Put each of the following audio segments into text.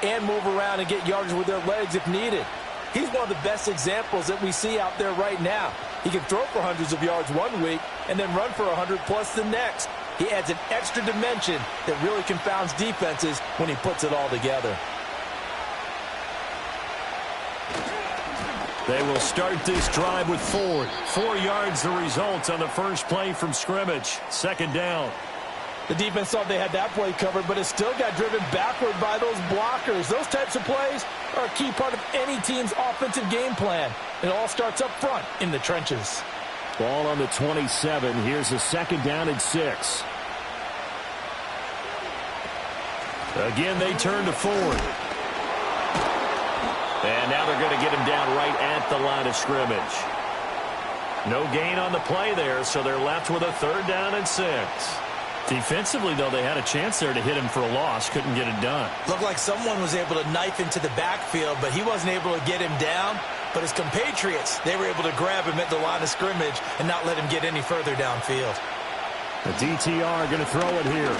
and move around and get yardage with their legs if needed. He's one of the best examples that we see out there right now. He can throw for hundreds of yards one week and then run for 100+ the next. He adds an extra dimension that really confounds defenses when he puts it all together. They will start this drive with Ford. 4 yards the result on the first play from scrimmage. Second down. The defense thought they had that play covered, but it still got driven backward by those blockers. Those types of plays are a key part of any team's offensive game plan. It all starts up front in the trenches. Ball on the 27. Here's a second down and 6. Again, they turn to Ford. And now they're going to get him down right at the line of scrimmage. No gain on the play there, so they're left with a third down and 6. Defensively, though, they had a chance there to hit him for a loss. Couldn't get it done. Looked like someone was able to knife into the backfield, but he wasn't able to get him down. But his compatriots, they were able to grab him at the line of scrimmage and not let him get any further downfield. The DTR going to throw it here.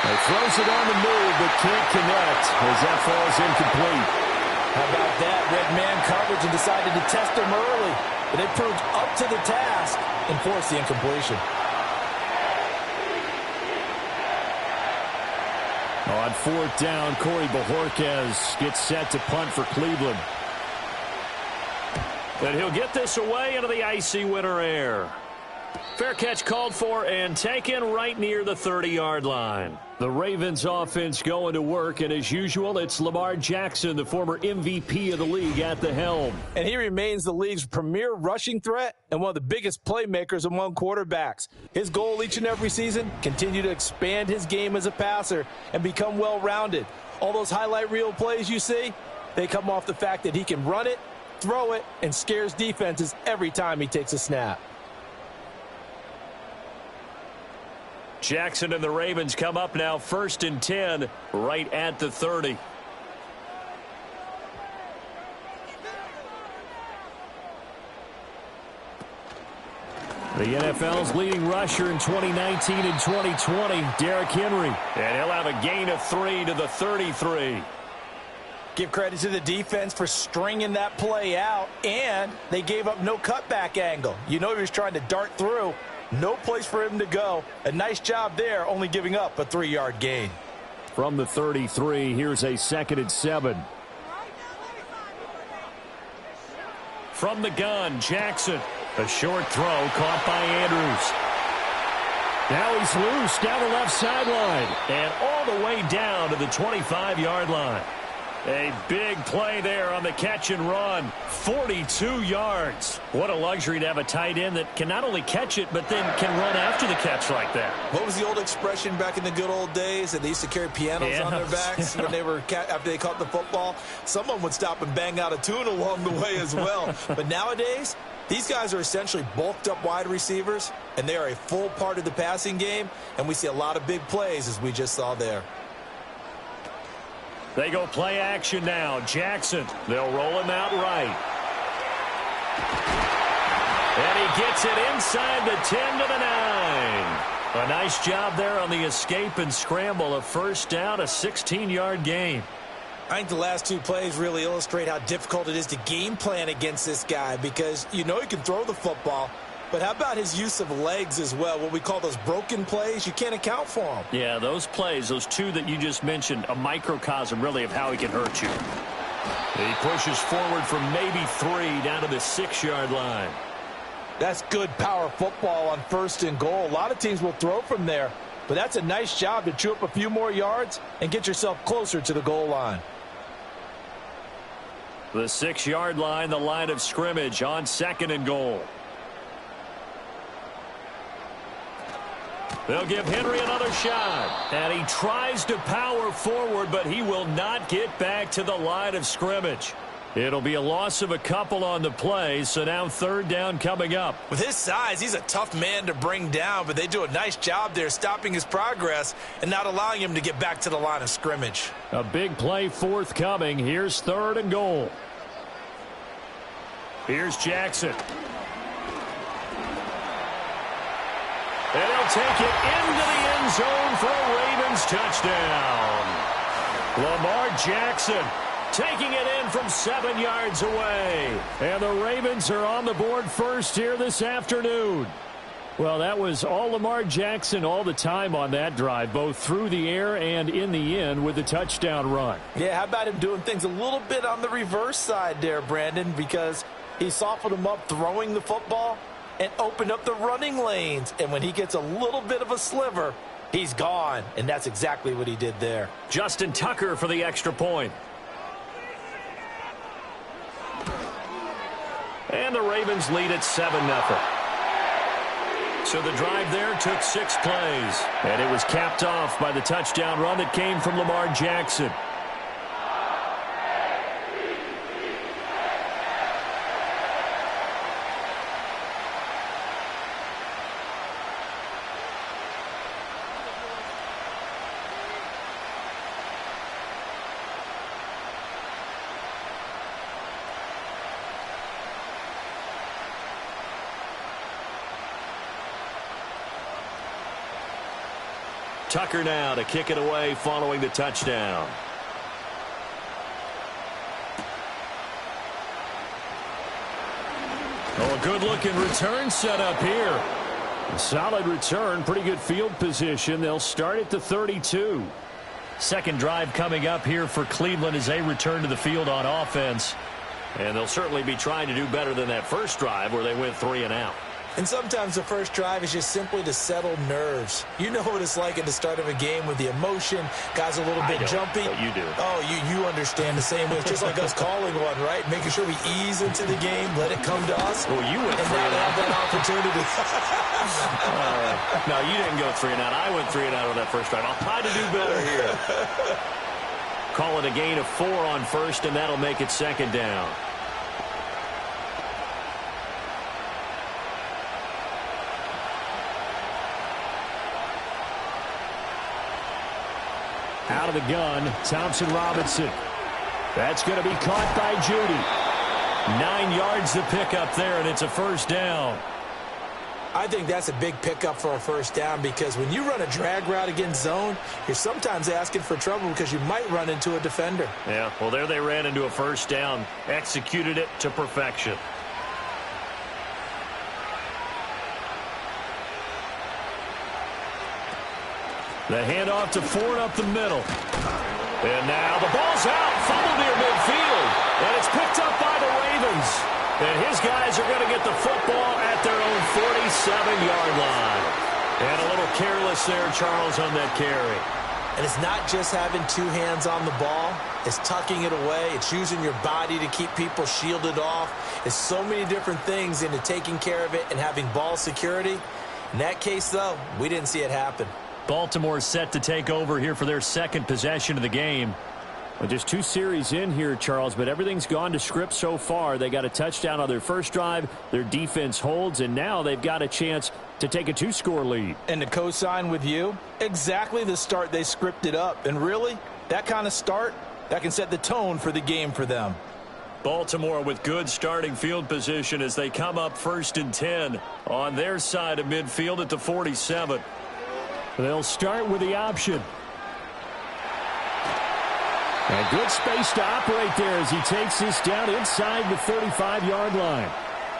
He throws it on the move, but can't connect as that falls incomplete. How about that? Red man coverage and decided to test him early. But they proved up to the task and forced the incompletion. On fourth down, Corey Bojorquez gets set to punt for Cleveland. And he'll get this away into the icy winter air. Fair catch called for and taken right near the 30-yard line. The Ravens offense going to work, and as usual, it's Lamar Jackson, the former MVP of the league, at the helm. And he remains the league's premier rushing threat and one of the biggest playmakers among quarterbacks. His goal each and every season, continue to expand his game as a passer and become well-rounded. All those highlight reel plays you see, they come off the fact that he can run it, throw it, and scares defenses every time he takes a snap. Jackson and the Ravens come up now 1st and 10 right at the 30. The NFL's leading rusher in 2019 and 2020, Derrick Henry. And he'll have a gain of 3 to the 33. Give credit to the defense for stringing that play out, and they gave up no cutback angle. You know he was trying to dart through. No place for him to go. A nice job there, only giving up a 3-yard gain. From the 33, here's a 2nd and 7. From the gun, Jackson. A short throw caught by Andrews. Now he's loose down the left sideline and all the way down to the 25-yard line. A big play there on the catch and run. 42 yards. What a luxury to have a tight end that can not only catch it, but then can run after the catch like that. What was the old expression back in the good old days that they used to carry pianos on their backs when they were after they caught the football? Someone would stop and bang out a tune along the way as well. But nowadays, these guys are essentially bulked up wide receivers, and they are a full part of the passing game, and we see a lot of big plays as we just saw there. They go play action now. Jackson, they'll roll him out right. And he gets it inside the 10 to the 9. A nice job there on the escape and scramble. A first down, a 16-yard gain. I think the last 2 plays really illustrate how difficult it is to game plan against this guy, because you know he can throw the football, but how about his use of legs as well? What we call those broken plays, you can't account for them. Yeah, those plays, those 2 that you just mentioned, a microcosm really of how he can hurt you. He pushes forward from maybe 3 down to the 6-yard line. That's good power football on 1st and goal. A lot of teams will throw from there, but that's a nice job to chew up a few more yards and get yourself closer to the goal line. The 6-yard line, the line of scrimmage on 2nd and goal. They'll give Henry another shot. And he tries to power forward, but he will not get back to the line of scrimmage. It'll be a loss of a couple on the play, so now 3rd down coming up. With his size, he's a tough man to bring down, but they do a nice job there stopping his progress and not allowing him to get back to the line of scrimmage. A big play forthcoming. Here's 3rd and goal. Here's Jackson. And he'll take it into the end zone for a Ravens Ravens touchdown. Lamar Jackson taking it in from 7 yards away. And the Ravens are on the board first here this afternoon. Well, that was all Lamar Jackson all the time on that drive, both through the air and in the end with the touchdown run. Yeah, how about him doing things a little bit on the reverse side there, Brandon, because he softened him up throwing the football and opened up the running lanes. And when he gets a little bit of a sliver, he's gone. And that's exactly what he did there. Justin Tucker for the extra point. And the Ravens lead at 7-0. So the drive there took 6 plays. And it was capped off by the touchdown run that came from Lamar Jackson. Tucker now to kick it away following the touchdown. Oh, a good-looking return set up here. A solid return, pretty good field position. They'll start at the 32. Second drive coming up here for Cleveland as they return to the field on offense. And they'll certainly be trying to do better than that first drive where they went 3 and out. And sometimes the first drive is just simply to settle nerves. You know what it's like at the start of a game with the emotion. Guys a little bit jumpy. But you do. Oh, you understand the same way. It's just like us calling one, right? Making sure we ease into the game, let it come to us. Well, you went 3 and out. have that opportunity. No, you didn't go 3 and out. I went 3 and out on that first drive. I'll try to do better here. Call it a gain of 4 on first, and that'll make it second down. Out of the gun, Thompson Robinson. That's going to be caught by Judy. 9 yards to pick up there, and it's a first down. I think that's a big pickup for a first down because when you run a drag route against zone, you're sometimes asking for trouble because you might run into a defender. Yeah, well, there they ran into a first down. Executed it to perfection. The handoff to Ford up the middle. And now the ball's out. Fumble near midfield. And it's picked up by the Ravens. And his guys are going to get the football at their own 47-yard line. And a little careless there, Charles, on that carry. And it's not just having 2 hands on the ball. It's tucking it away. It's using your body to keep people shielded off. It's so many different things into taking care of it and having ball security. In that case, though, we didn't see it happen. Baltimore set to take over here for their second possession of the game. Well, just 2 series in here, Charles, but everything's gone to script so far. They got a touchdown on their first drive. Their defense holds, and now they've got a chance to take a 2-score lead. And to co-sign with you, exactly the start they scripted up. And really, that kind of start, that can set the tone for the game for them. Baltimore with good starting field position as they come up 1st and 10 on their side of midfield at the 47. They'll start with the option. And good space to operate there as he takes this down inside the 35-yard line.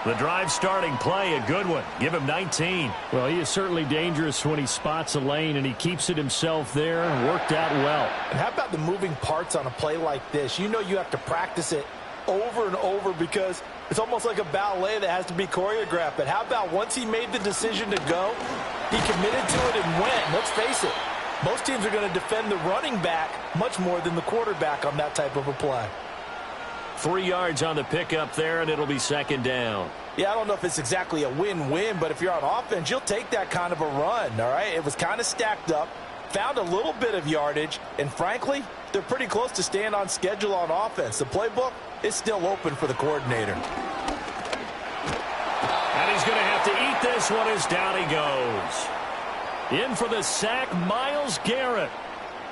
The drive starting play, a good one. Give him 19. Well, he is certainly dangerous when he spots a lane, and he keeps it himself there and worked out well. And how about the moving parts on a play like this? You know you have to practice it over and over because it's almost like a ballet that has to be choreographed. But how about once he made the decision to go, he committed to it and went. Let's face it, most teams are going to defend the running back much more than the quarterback on that type of a play. 3 yards on the pickup there, and it'll be second down. Yeah, I don't know if it's exactly a win-win, but if you're on offense, you'll take that kind of a run, all right? It was kind of stacked up, found a little bit of yardage, and frankly, they're pretty close to staying on schedule on offense. The playbook is still open for the coordinator. And he's going to have to eat this one as down he goes. In for the sack, Myles Garrett.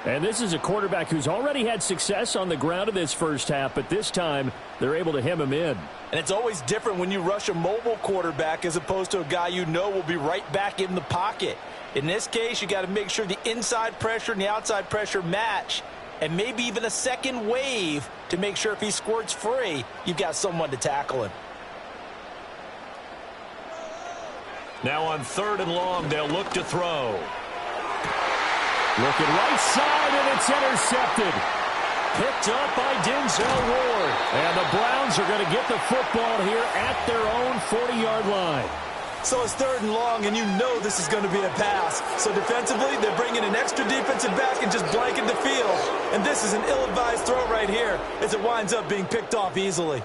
And this is a quarterback who's already had success on the ground in this first half, but this time they're able to hem him in. And it's always different when you rush a mobile quarterback as opposed to a guy you know will be right back in the pocket. In this case, you got to make sure the inside pressure and the outside pressure match, and maybe even a second wave to make sure if he squirts free, you've got someone to tackle him. Now on 3rd and long, they'll look to throw. Looking right side, and it's intercepted. Picked up by Denzel Ward. And the Browns are going to get the football here at their own 40-yard line. So it's 3rd and long, and you know this is going to be a pass. So defensively, they're bringing an extra defensive back and just blanket the field. And this is an ill-advised throw right here as it winds up being picked off easily.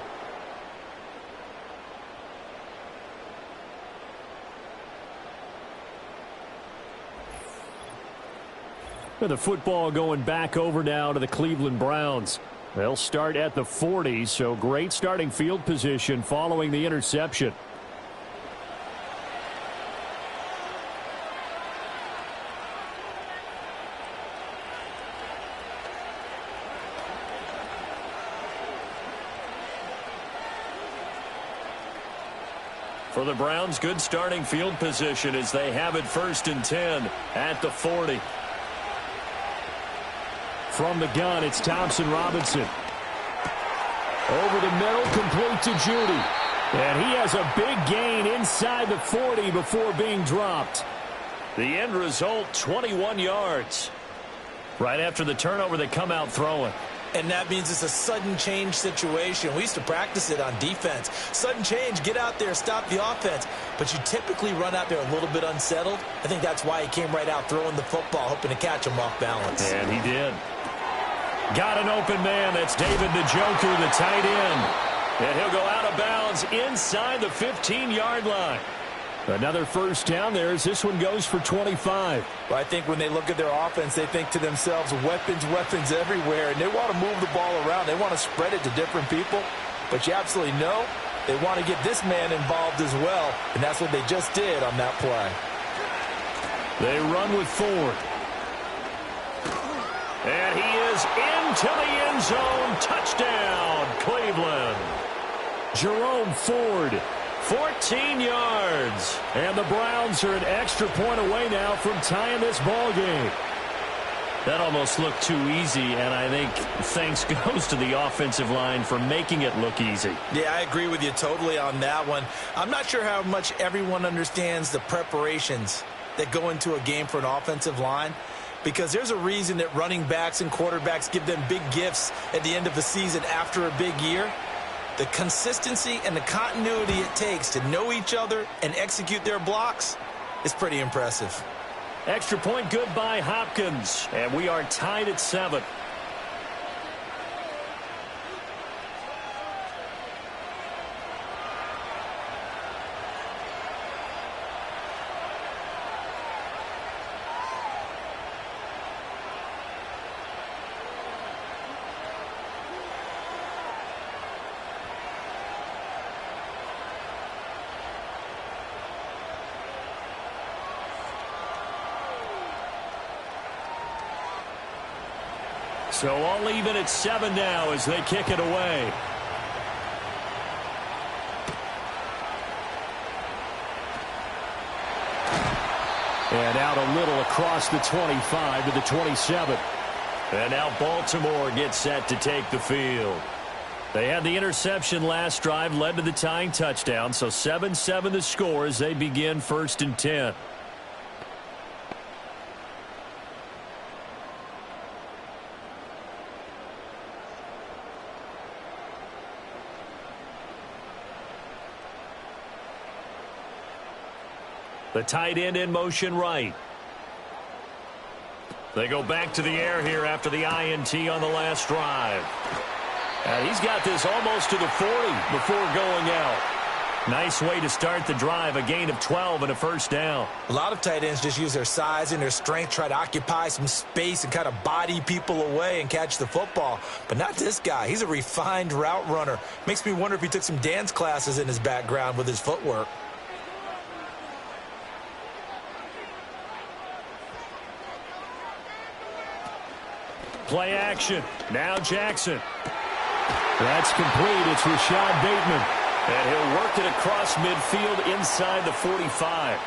The football going back over now to the Cleveland Browns. They'll start at the 40, so great starting field position following the interception. For the Browns, good starting field position as they have it 1st and 10 at the 40. From the gun, it's Thompson Robinson. Over the middle, complete to Judy. And he has a big gain inside the 40 before being dropped. The end result, 21 yards. Right after the turnover, they come out throwing. And that means it's a sudden change situation. We used to practice it on defense. Sudden change, get out there, stop the offense. But you typically run out there a little bit unsettled. I think that's why he came right out throwing the football, hoping to catch him off balance. And he did. Got an open man. That's David Njoku, the tight end. And he'll go out of bounds inside the 15-yard line. Another first down there as this one goes for 25. Well, I think when they look at their offense, they think to themselves, weapons, weapons everywhere. And they want to move the ball around. They want to spread it to different people. But you absolutely know they want to get this man involved as well. And that's what they just did on that play. They run with Ford. And he is into the end zone. Touchdown, Cleveland. Jerome Ford, 14 yards. And the Browns are an extra point away now from tying this ball game. That almost looked too easy, and I think thanks goes to the offensive line for making it look easy. Yeah, I agree with you totally on that one. I'm not sure how much everyone understands the preparations that go into a game for an offensive line, because there's a reason that running backs and quarterbacks give them big gifts at the end of the season after a big year. The consistency and the continuity it takes to know each other and execute their blocks is pretty impressive. Extra point good by Hopkins, and we are tied at 7. So all even at 7 now as they kick it away. And out a little across the 25 to the 27. And now Baltimore gets set to take the field. They had the interception last drive, led to the tying touchdown. So 7-7 the score as they begin 1st and 10. The tight end in motion right. They go back to the air here after the INT on the last drive. And he's got this almost to the 40 before going out. Nice way to start the drive, a gain of 12 and a first down. A lot of tight ends just use their size and their strength, try to occupy some space and kind of body people away and catch the football. But not this guy. He's a refined route runner. Makes me wonder if he took some dance classes in his background with his footwork. Play action. Now Jackson. That's complete. It's Rashad Bateman. And he'll work it across midfield inside the 45.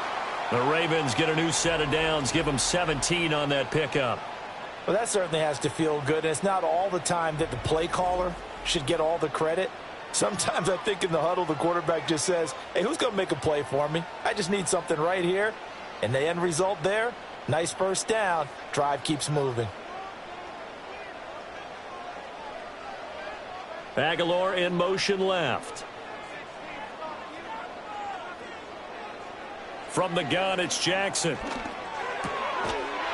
The Ravens get a new set of downs. Give them 17 on that pickup. Well, that certainly has to feel good. And it's not all the time that the play caller should get all the credit. Sometimes I think in the huddle, the quarterback just says, hey, who's going to make a play for me? I just need something right here. And the end result there, nice first down. Drive keeps moving. Aguilar in motion left. From the gun, it's Jackson.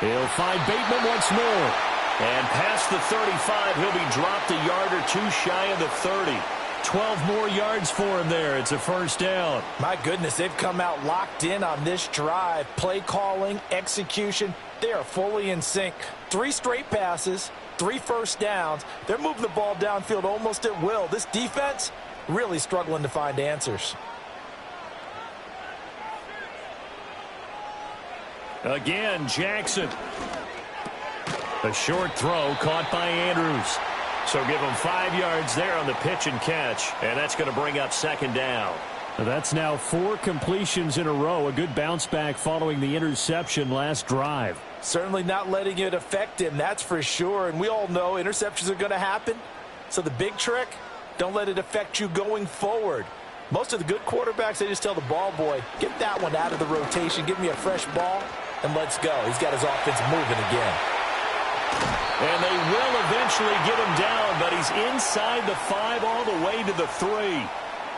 He'll find Bateman once more. And past the 35, he'll be dropped a yard or two shy of the 30. 12 more yards for him there. It's a first down. My goodness, they've come out locked in on this drive. Play calling, execution, they are fully in sync. 3 straight passes, 3 first downs. They're moving the ball downfield almost at will. This defense really struggling to find answers. Again, Jackson. A short throw caught by Andrews. So give him 5 yards there on the pitch and catch, and that's going to bring up second down. That's now 4 completions in a row. A good bounce back following the interception last drive. Certainly not letting it affect him, that's for sure. And we all know interceptions are going to happen. So the big trick, don't let it affect you going forward. Most of the good quarterbacks, they just tell the ball boy, get that one out of the rotation, give me a fresh ball, and let's go. He's got his offense moving again. And they will eventually get him down, but he's inside the 5 all the way to the 3.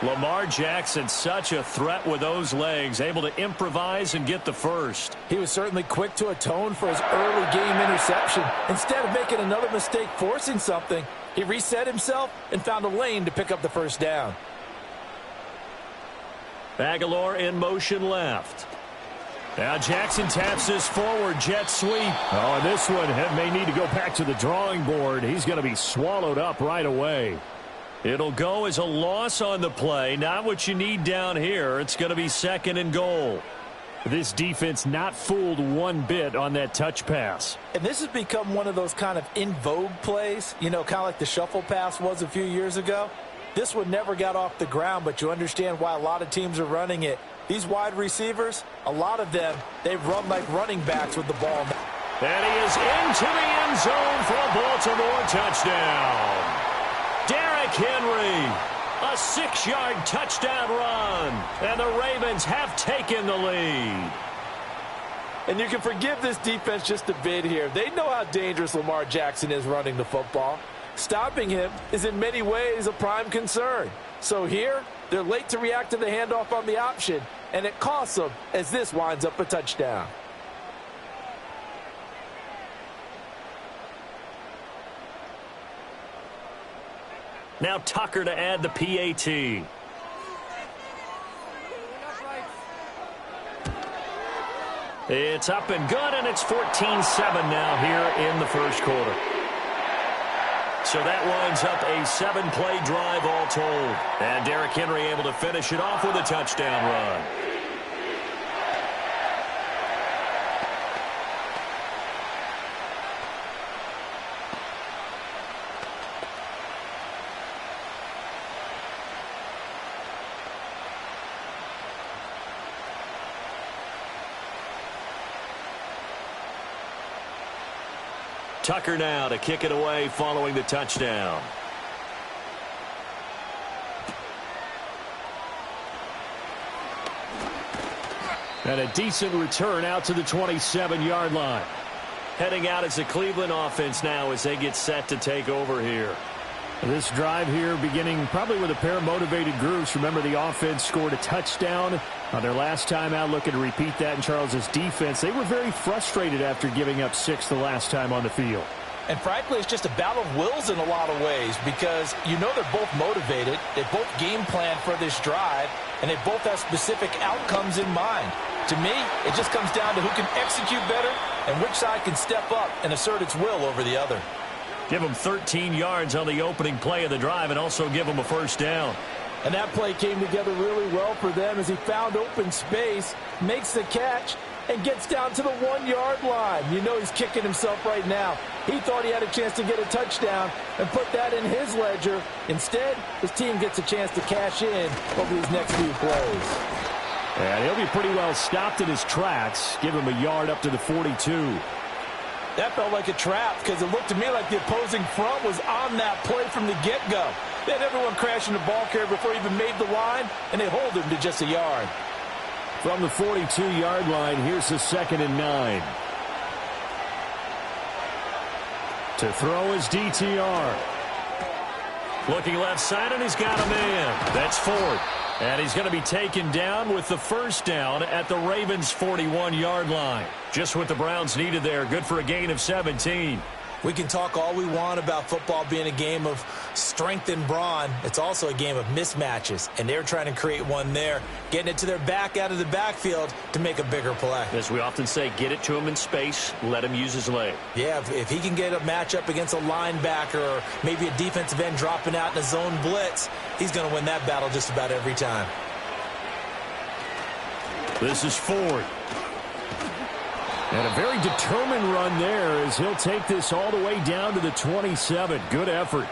Lamar Jackson, such a threat with those legs, able to improvise and get the first. He was certainly quick to atone for his early game interception. Instead of making another mistake forcing something, he reset himself and found a lane to pick up the first down. Aguilar in motion left. Now Jackson taps this forward jet sweep. Oh, and this one may need to go back to the drawing board. He's going to be swallowed up right away. It'll go as a loss on the play. Not what you need down here. It's going to be second and goal. This defense not fooled one bit on that touch pass. And this has become one of those kind of in vogue plays, you know, kind of like the shuffle pass was a few years ago. This one never got off the ground, but you understand why a lot of teams are running it. These wide receivers, a lot of them, they run like running backs with the ball. And he is into the end zone for a Baltimore touchdown. Derrick Henry, a 6-yard touchdown run. And the Ravens have taken the lead. And you can forgive this defense just a bit here. They know how dangerous Lamar Jackson is running the football. Stopping him is in many ways a prime concern. So here, they're late to react to the handoff on the option, and it costs them as this winds up a touchdown. Now Tucker to add the PAT. It's up and good, and it's 14-7 now here in the first quarter. So that winds up a 7-play drive all told. And Derrick Henry able to finish it off with a touchdown run. Tucker now to kick it away following the touchdown. And a decent return out to the 27-yard line. Heading out as the Cleveland offense now as they get set to take over here. This drive here beginning probably with a pair of motivated groups. Remember, the offense scored a touchdown on their last time out, looking to repeat that in Charles's defense. They were very frustrated after giving up 6 the last time on the field. And frankly, it's just a battle of wills in a lot of ways because you know they're both motivated. They both game plan for this drive, and they both have specific outcomes in mind. To me, it just comes down to who can execute better and which side can step up and assert its will over the other. Give them 13 yards on the opening play of the drive and also give them a first down. And that play came together really well for them as he found open space, makes the catch, and gets down to the 1-yard line. You know he's kicking himself right now. He thought he had a chance to get a touchdown and put that in his ledger. Instead, his team gets a chance to cash in over these next few plays. And he'll be pretty well stopped in his tracks. Give him a yard up to the 42. That felt like a trap because it looked to me like the opposing front was on that play from the get-go. They had everyone crashing the ball carrier before he even made the line, and they hold him to just a yard. From the 42-yard line, here's the 2nd and 9. To throw is DTR. Looking left side, and he's got a man. That's Ford. And he's going to be taken down with the first down at the Ravens' 41-yard line. Just what the Browns needed there. Good for a gain of 17. We can talk all we want about football being a game of strength and brawn. It's also a game of mismatches, and they're trying to create one there, getting it to their back out of the backfield to make a bigger play. As we often say, get it to him in space, let him use his leg. Yeah, if he can get a matchup against a linebacker or maybe a defensive end dropping out in a zone blitz, he's going to win that battle just about every time. This is Ford. And a very determined run there as he'll take this all the way down to the 27. Good effort.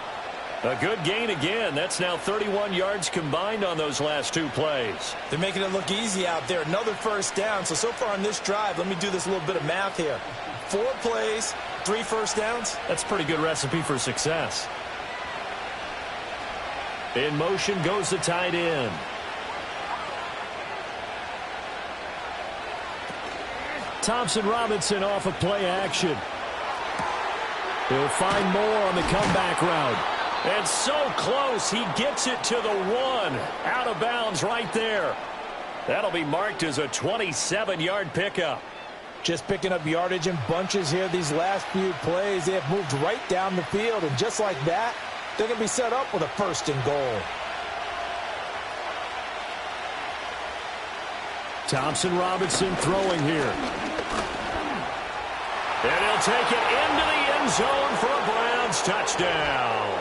A good gain again. That's now 31 yards combined on those last 2 plays. They're making it look easy out there. Another first down. So far on this drive, let me do this little bit of math here. 4 plays, 3 first downs. That's a pretty good recipe for success. In motion goes the tight end. Thompson Robinson off of play action. He'll find more on the comeback route. And so close, he gets it to the 1. Out of bounds right there. That'll be marked as a 27-yard pickup. Just picking up yardage in bunches here these last few plays. They have moved right down the field, and just like that, they're going to be set up with a 1st and goal. Thompson Robinson throwing here. And he'll take it into the end zone for a Browns touchdown.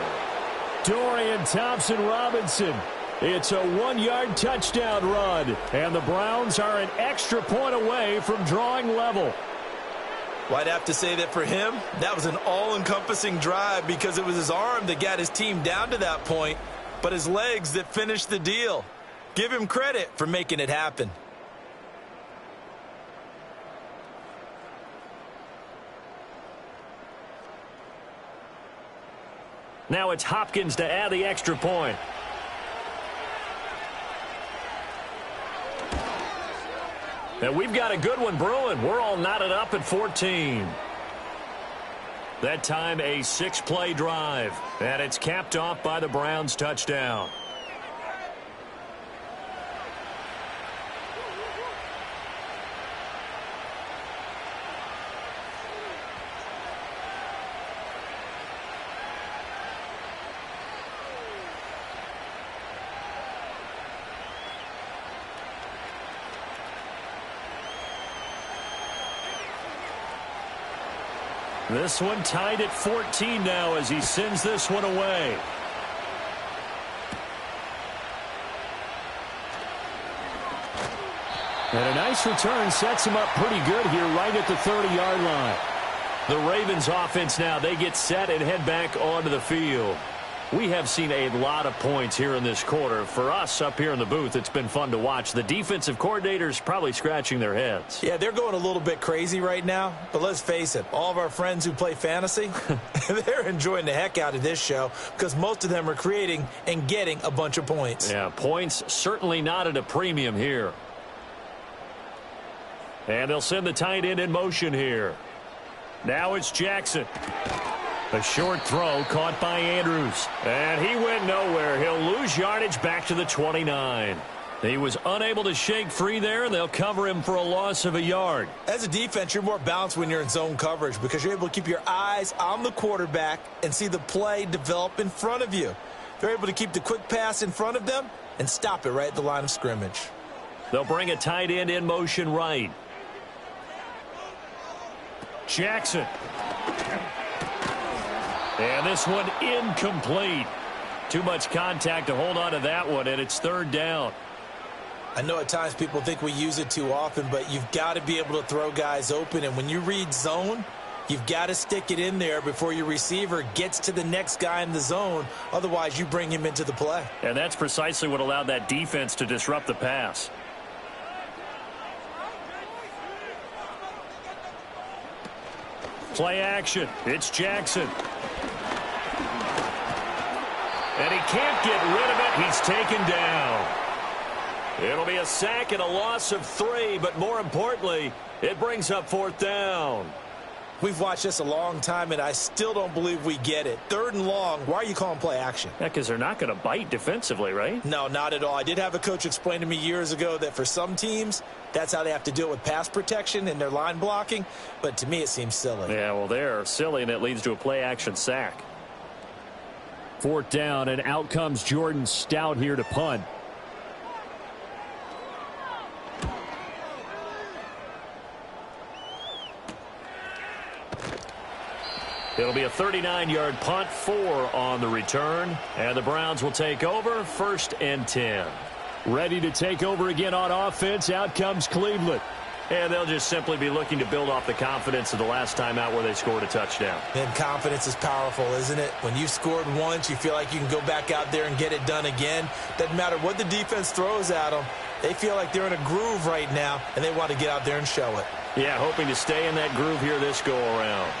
Dorian Thompson-Robinson. It's a 1-yard touchdown run. And the Browns are an extra point away from drawing level. Well, I'd have to say that for him, that was an all-encompassing drive because it was his arm that got his team down to that point, but his legs that finished the deal. Give him credit for making it happen. Now it's Hopkins to add the extra point. And we've got a good one brewing. We're all knotted up at 14. That time a 6-play drive. And it's capped off by the Browns touchdown. This one tied at 14 now as he sends this one away. And a nice return sets him up pretty good here right at the 30-yard line. The Ravens offense now, they get set and head back onto the field. We have seen a lot of points here in this quarter. For us up here in the booth, it's been fun to watch. The defensive coordinators probably scratching their heads. Yeah, they're going a little bit crazy right now. But let's face it, all of our friends who play fantasy, they're enjoying the heck out of this show because most of them are creating and getting a bunch of points. Yeah, points certainly not at a premium here. And they'll send the tight end in motion here. Now it's Jackson. A short throw caught by Andrews. And he went nowhere. He'll lose yardage back to the 29. He was unable to shake free there, and they'll cover him for a loss of a yard. As a defense, you're more balanced when you're in zone coverage because you're able to keep your eyes on the quarterback and see the play develop in front of you. They're able to keep the quick pass in front of them and stop it right at the line of scrimmage. They'll bring a tight end in motion right. Jackson. And this one incomplete. Too much contact to hold on to that one, and it's 3rd down. I know at times people think we use it too often, but you've got to be able to throw guys open. And when you read zone, you've got to stick it in there before your receiver gets to the next guy in the zone. Otherwise, you bring him into the play. And that's precisely what allowed that defense to disrupt the pass. Play action. It's Jackson. And he can't get rid of it. He's taken down. It'll be a sack and a loss of 3, but more importantly, it brings up 4th down. We've watched this a long time, and I still don't believe we get it. 3rd and long, why are you calling play action? Yeah, because they're not going to bite defensively, right? No, not at all. I did have a coach explain to me years ago that for some teams, that's how they have to deal with pass protection and their line blocking. But to me, it seems silly. Yeah, well, they're silly, and it leads to a play action sack. 4th down, and out comes Jordan Stout here to punt. It'll be a 39-yard punt, 4 on the return. And the Browns will take over, 1st and 10. Ready to take over again on offense. Out comes Cleveland. And they'll just simply be looking to build off the confidence of the last time out where they scored a touchdown. And confidence is powerful, isn't it? When you've scored once, you feel like you can go back out there and get it done again. Doesn't matter what the defense throws at them. They feel like they're in a groove right now, and they want to get out there and show it. Yeah, hoping to stay in that groove here this go-around.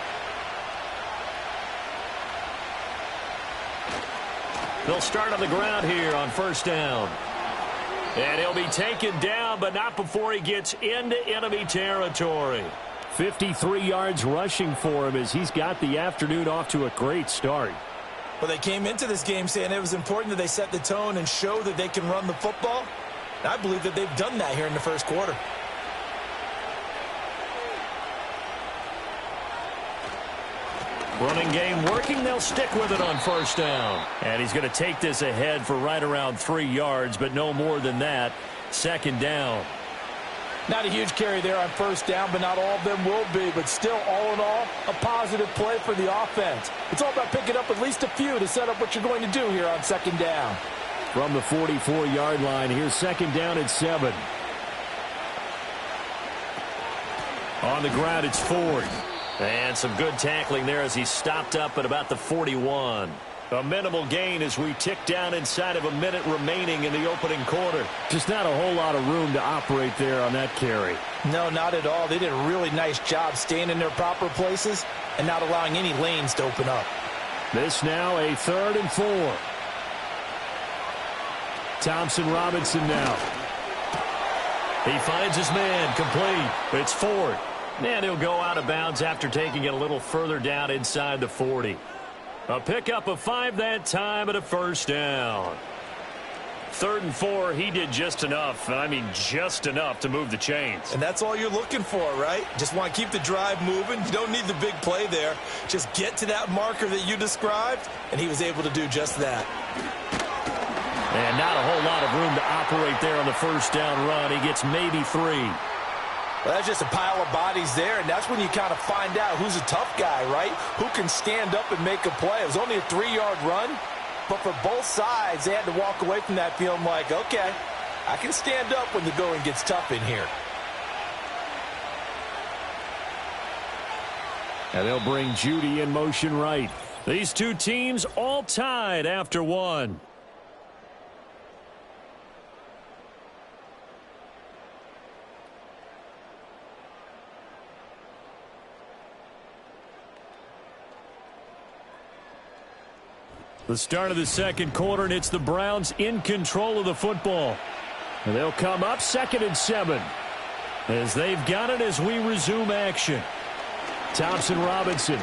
They'll start on the ground here on 1st down. And he'll be taken down, but not before he gets into enemy territory. 53 yards rushing for him as he's got the afternoon off to a great start. Well, they came into this game saying it was important that they set the tone and show that they can run the football. And I believe that they've done that here in the 1st quarter. Running game working. They'll stick with it on 1st down. And he's going to take this ahead for right around 3 yards, but no more than that. 2nd down. Not a huge carry there on 1st down, but not all of them will be. But still, all in all, a positive play for the offense. It's all about picking up at least a few to set up what you're going to do here on 2nd down. From the 44-yard line, here's 2nd down at 7. On the ground, it's Ford. And some good tackling there as he stopped up at about the 41. A minimal gain as we tick down inside of a minute remaining in the opening quarter. Just not a whole lot of room to operate there on that carry. No, not at all. They did a really nice job staying in their proper places and not allowing any lanes to open up. This now a 3rd and 4. Thompson Robinson now. He finds his man complete. It's Ford. And he'll go out of bounds after taking it a little further down inside the 40. A pickup of 5 that time and a 1st down. 3rd and 4, he did just enough, and I mean just enough to move the chains. And that's all you're looking for, right? Just want to keep the drive moving. You don't need the big play there. Just get to that marker that you described, and he was able to do just that. And not a whole lot of room to operate there on the 1st down run. He gets maybe 3. Well, that's just a pile of bodies there, and that's when you kind of find out who's a tough guy, right? Who can stand up and make a play. It was only a 3-yard run, but for both sides, they had to walk away from that feeling like, okay, I can stand up when the going gets tough in here. And they'll bring Judy in motion right. These two teams all tied after 1. The start of the 2nd quarter, and it's the Browns in control of the football. And they'll come up 2nd and 7 as they've got it as we resume action. Thompson Robinson.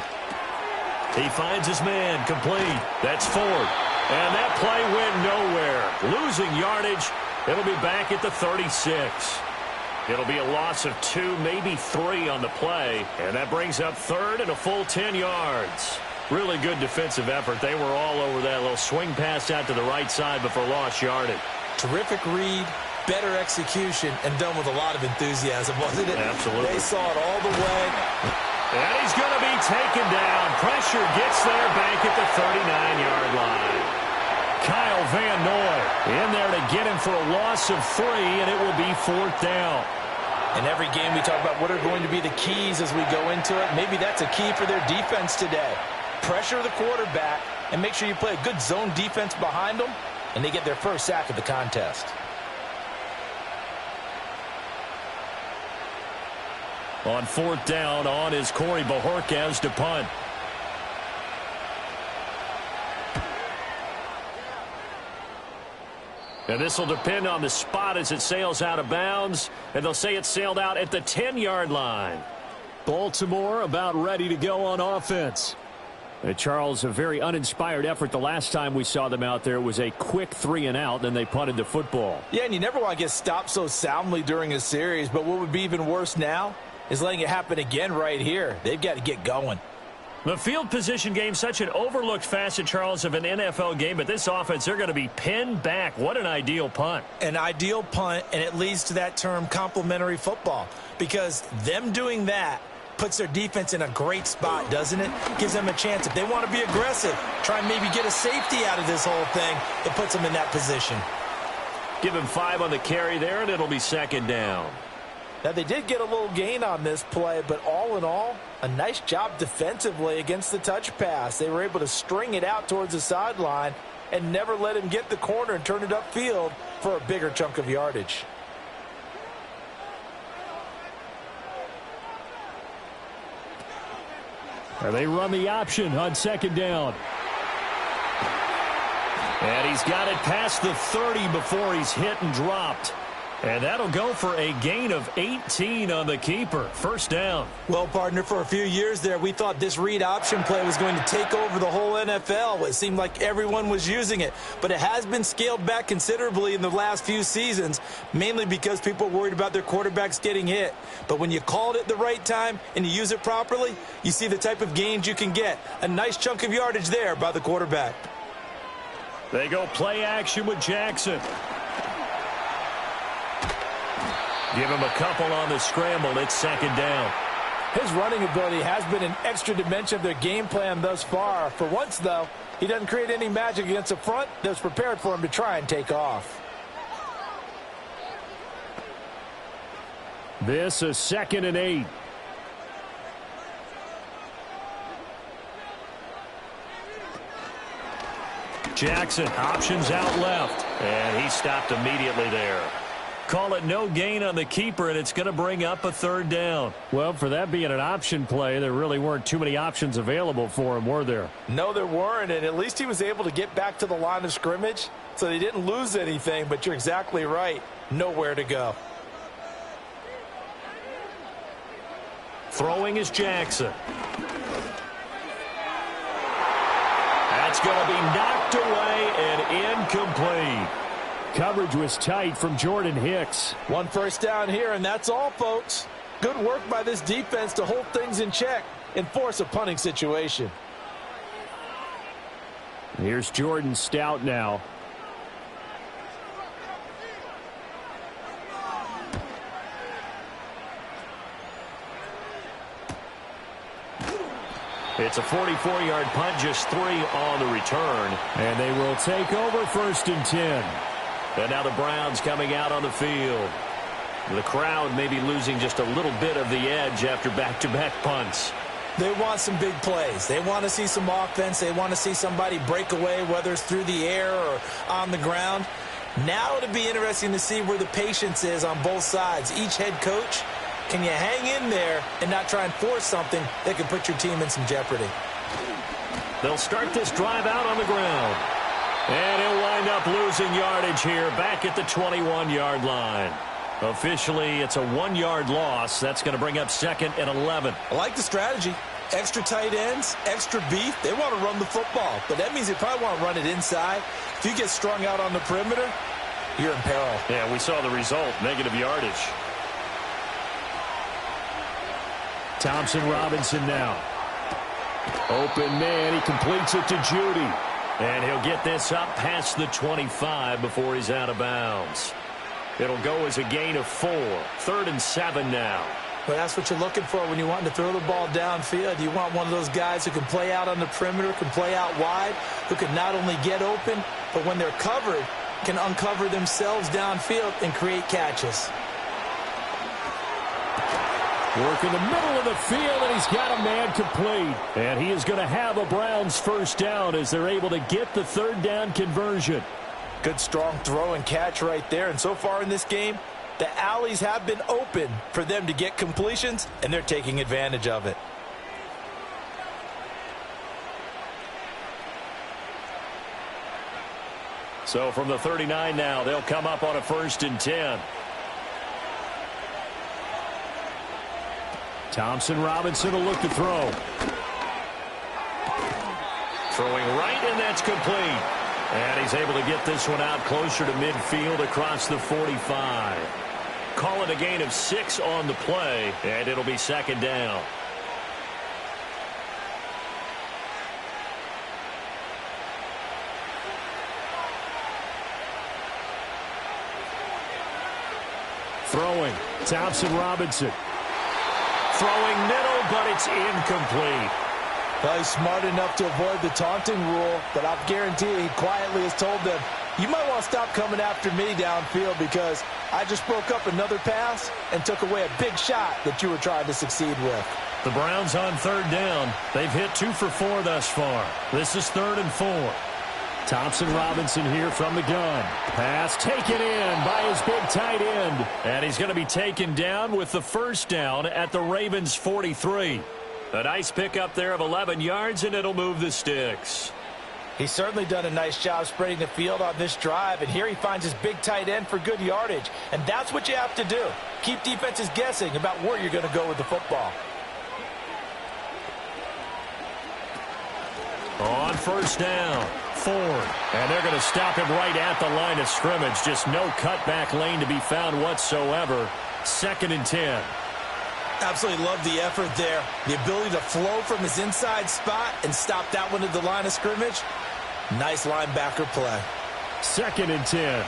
He finds his man complete. That's Ford. And that play went nowhere. Losing yardage. It'll be back at the 36. It'll be a loss of 2, maybe 3 on the play. And that brings up 3rd and a full 10 yards. Really good defensive effort. They were all over that little swing pass out to the right side before lost yardage. Terrific read, better execution, and done with a lot of enthusiasm, wasn't it? Absolutely. They saw it all the way. And he's going to be taken down. Pressure gets there back at the 39-yard line. Kyle Van Noy in there to get him for a loss of 3, and it will be 4th down. In every game we talk about what are going to be the keys as we go into it. Maybe that's a key for their defense today. Pressure the quarterback and make sure you play a good zone defense behind them, and they get their first sack of the contest. On 4th down, on is Corey Bojorquez to punt. And this will depend on the spot as it sails out of bounds. And they'll say it sailed out at the 10-yard line. Baltimore about ready to go on offense. And Charles, a very uninspired effort the last time we saw them out there. It was a quick 3-and-out, then they punted the football. Yeah, and you never want to get stopped so soundly during a series. But what would be even worse now is letting it happen again right here. They've got to get going. The field position game, such an overlooked facet, Charles, of an NFL game. But this offense, they're going to be pinned back. What an ideal punt. An ideal punt, and it leads to that term complementary football. Because them doing that puts their defense in a great spot, doesn't it? Gives them a chance. If they want to be aggressive, try and maybe get a safety out of this whole thing, it puts them in that position. Give him 5 on the carry there, and it'll be 2nd down. Now, they did get a little gain on this play, but all in all, a nice job defensively against the touch pass. They were able to string it out towards the sideline and never let him get the corner and turn it upfield for a bigger chunk of yardage. They run the option on 2nd down. And he's got it past the 30 before he's hit and dropped. And that'll go for a gain of 18 on the keeper. 1st down. Well, partner, for a few years there, we thought this read option play was going to take over the whole NFL. It seemed like everyone was using it. But it has been scaled back considerably in the last few seasons, mainly because people are worried about their quarterbacks getting hit. But when you call it at the right time and you use it properly, you see the type of gains you can get. A nice chunk of yardage there by the quarterback. They go play action with Jackson. Give him a couple on the scramble. It's 2nd down. His running ability has been an extra dimension of their game plan thus far. For once, though, he doesn't create any magic against a front that's prepared for him to try and take off. This is 2nd and 8. Jackson options out left. And he stopped immediately there. Call it no gain on the keeper, and it's going to bring up a 3rd down. Well, for that being an option play, there really weren't too many options available for him, were there? No, there weren't, and at least he was able to get back to the line of scrimmage, so they didn't lose anything, but you're exactly right. Nowhere to go. Throwing is Jackson. That's going to be knocked away and incomplete. Coverage was tight from Jordan Hicks. 1 first down here, and that's all, folks. Good work by this defense to hold things in check and force a punting situation. Here's Jordan Stout now. It's a 44-yard punt, just 3 on the return. And they will take over 1st and 10. And now the Browns coming out on the field. The crowd may be losing just a little bit of the edge after back-to-back punts. They want some big plays. They want to see some offense. They want to see somebody break away, whether it's through the air or on the ground. Now it'll be interesting to see where the patience is on both sides. Each head coach, can you hang in there and not try and force something that could put your team in some jeopardy? They'll start this drive out on the ground. And he'll wind up losing yardage here back at the 21-yard line. Officially, it's a 1-yard loss. That's going to bring up 2nd and 11. I like the strategy. Extra tight ends, extra beef. They want to run the football, but that means they probably want to run it inside. If you get strung out on the perimeter, you're in peril. Yeah, we saw the result, negative yardage. Thompson Robinson now. Open man, he completes it to Judy. And he'll get this up past the 25 before he's out of bounds. It'll go as a gain of 4. 3rd and 7 now. Well, that's what you're looking for when you want to throw the ball downfield. You want one of those guys who can play out on the perimeter, can play out wide, who can not only get open, but when they're covered, can uncover themselves downfield and create catches. Work in the middle of the field, and he's got a man complete. And he is going to have a Browns first down as they're able to get the third down conversion. Good strong throw and catch right there. And so far in this game, the alleys have been open for them to get completions, and they're taking advantage of it. So from the 39 now, they'll come up on a 1st and 10. Thompson Robinson will look to throw. Throwing right, and that's complete. And he's able to get this one out closer to midfield across the 45. Call it a gain of 6 on the play, and it'll be 2nd down. Throwing, Thompson Robinson. Throwing middle, but it's incomplete. Well, he's smart enough to avoid the taunting rule, but I guarantee you he quietly has told them, you might want to stop coming after me downfield because I just broke up another pass and took away a big shot that you were trying to succeed with. The Browns on 3rd down. They've hit 2 for 4 thus far. This is 3rd and 4. Thompson Robinson here from the gun. Pass taken in by his big tight end. And he's going to be taken down with the first down at the Ravens' 43. A nice pickup there of 11 yards, and it'll move the sticks. He's certainly done a nice job spreading the field on this drive, and here he finds his big tight end for good yardage. And that's what you have to do. Keep defenses guessing about where you're going to go with the football. On 1st down, Ford. And they're going to stop him right at the line of scrimmage. Just no cutback lane to be found whatsoever. 2nd and 10. Absolutely love the effort there. The ability to flow from his inside spot and stop that one at the line of scrimmage. Nice linebacker play. 2nd and 10.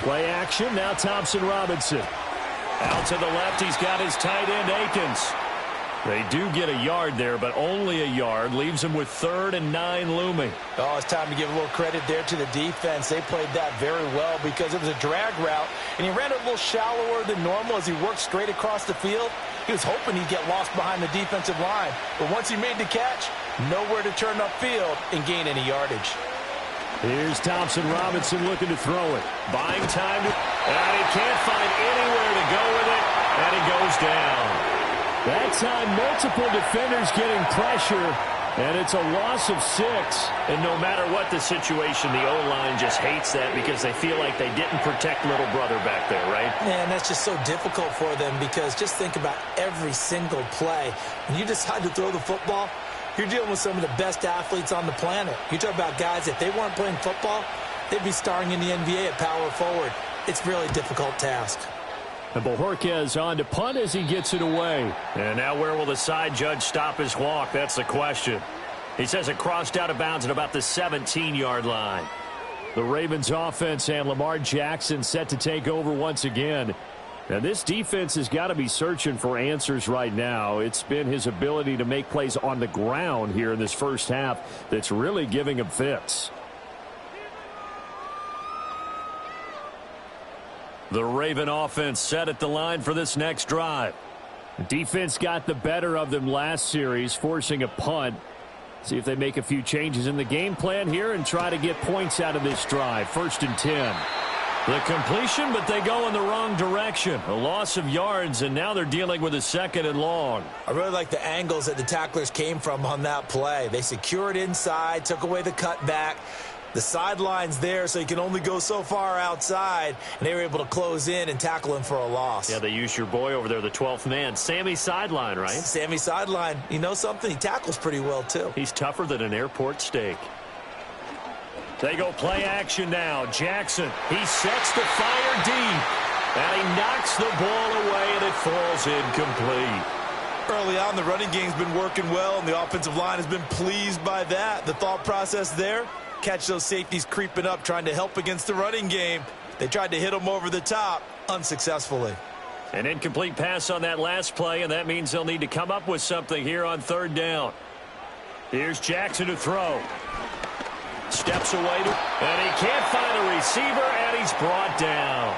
Play action, now Thompson Robinson. Out to the left, he's got his tight end, Akins. They do get a yard there, but only a yard. Leaves him with 3rd and 9 looming. Oh, it's time to give a little credit there to the defense. They played that very well because it was a drag route, and he ran it a little shallower than normal as he worked straight across the field. He was hoping he'd get lost behind the defensive line, but once he made the catch, nowhere to turn upfield and gain any yardage. Here's Thompson Robinson looking to throw it. Buying time, and he can't find anywhere to go with it, and he goes down. That time, multiple defenders getting pressure, and it's a loss of 6. And no matter what the situation, the O-line just hates that because they feel like they didn't protect little brother back there, right? Man, that's just so difficult for them because just think about every single play. When you decide to throw the football, you're dealing with some of the best athletes on the planet. You talk about guys, if they weren't playing football, they'd be starring in the NBA at power forward. It's a really difficult task. And Bojorquez on to punt as he gets it away. And now where will the side judge stop his walk? That's the question. He says it crossed out of bounds at about the 17-yard line. The Ravens offense and Lamar Jackson set to take over once again. Now this defense has got to be searching for answers right now. It's been his ability to make plays on the ground here in this first half that's really giving him fits. The Raven offense set at the line for this next drive. The defense got the better of them last series, forcing a punt. See if they make a few changes in the game plan here and try to get points out of this drive. 1st and 10. The completion, but they go in the wrong direction. A loss of yards, and now they're dealing with a 2nd and long. I really like the angles that the tacklers came from on that play. They secured inside, took away the cutback. The sideline's there, so you can only go so far outside, and they were able to close in and tackle him for a loss. Yeah, they used your boy over there, the 12th man. Sammy Sideline, right? Sammy Sideline. You know something? He tackles pretty well, too. He's tougher than an airport steak. They go play action now. Jackson, he sets the fire deep, and he knocks the ball away, and it falls incomplete. Early on, the running game's been working well, and the offensive line has been pleased by that. The thought process there, catch those safeties creeping up, trying to help against the running game. They tried to hit him over the top unsuccessfully. An incomplete pass on that last play, and that means they'll need to come up with something here on third down. Here's Jackson to throw. Steps away, and he can't find a receiver, and he's brought down.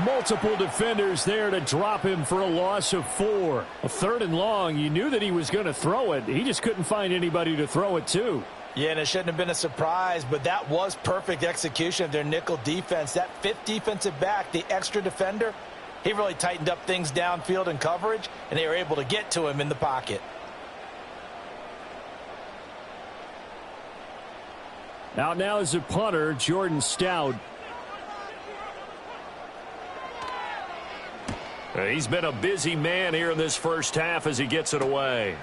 Multiple defenders there to drop him for a loss of 4. A third and long, you knew that he was going to throw it. He just couldn't find anybody to throw it to. Yeah, and it shouldn't have been a surprise, but that was perfect execution of their nickel defense. That fifth defensive back, the extra defender, he really tightened up things downfield in coverage, and they were able to get to him in the pocket. Out now is a punter, Jordan Stout. He's been a busy man here in this first half as he gets it away.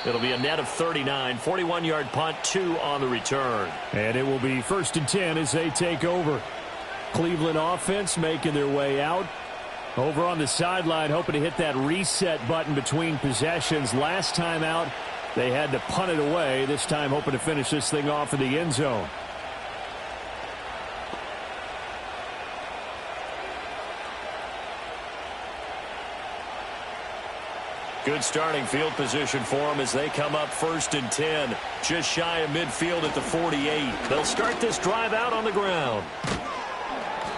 It'll be a net of 39, 41-yard punt, 2 on the return. And it will be 1st and 10 as they take over. Cleveland offense making their way out. Over on the sideline, hoping to hit that reset button between possessions. Last time out, they had to punt it away. This time hoping to finish this thing off in the end zone. Good starting field position for them as they come up 1st and 10. Just shy of midfield at the 48. They'll start this drive out on the ground.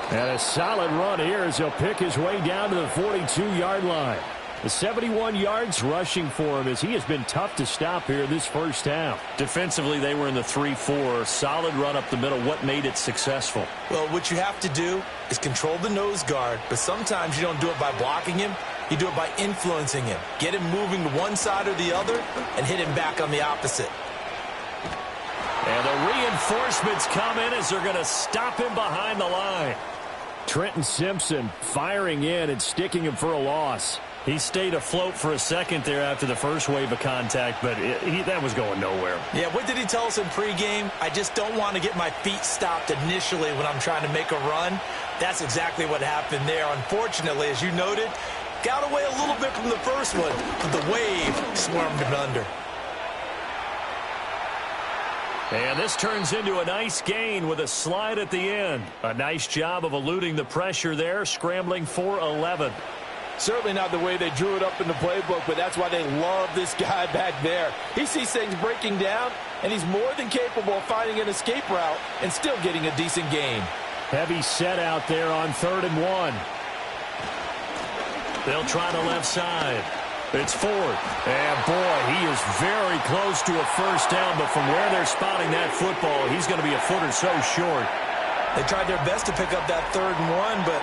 And a solid run here as he'll pick his way down to the 42-yard line. The 71 yards rushing for him as he has been tough to stop here this first half. Defensively, they were in the 3-4. Solid run up the middle. What made it successful? Well, what you have to do is control the nose guard, but sometimes you don't do it by blocking him. You do it by influencing him. Get him moving to one side or the other and hit him back on the opposite. And the reinforcements come in as they're going to stop him behind the line. Trenton Simpson firing in and sticking him for a loss. He stayed afloat for a second there after the first wave of contact, but that was going nowhere. Yeah, what did he tell us in pregame? I just don't want to get my feet stopped initially when I'm trying to make a run. That's exactly what happened there. Unfortunately, as you noted, got away a little bit from the first one, but the wave swarmed him under. And this turns into a nice gain with a slide at the end. A nice job of eluding the pressure there, scrambling for 11. Certainly not the way they drew it up in the playbook, but that's why they love this guy back there. He sees things breaking down, and he's more than capable of finding an escape route and still getting a decent gain. Heavy set out there on 3rd and 1. They'll try the left side. It's Ford. And, boy, he is very close to a first down, but from where they're spotting that football, he's going to be a foot or so short. They tried their best to pick up that 3rd and 1, but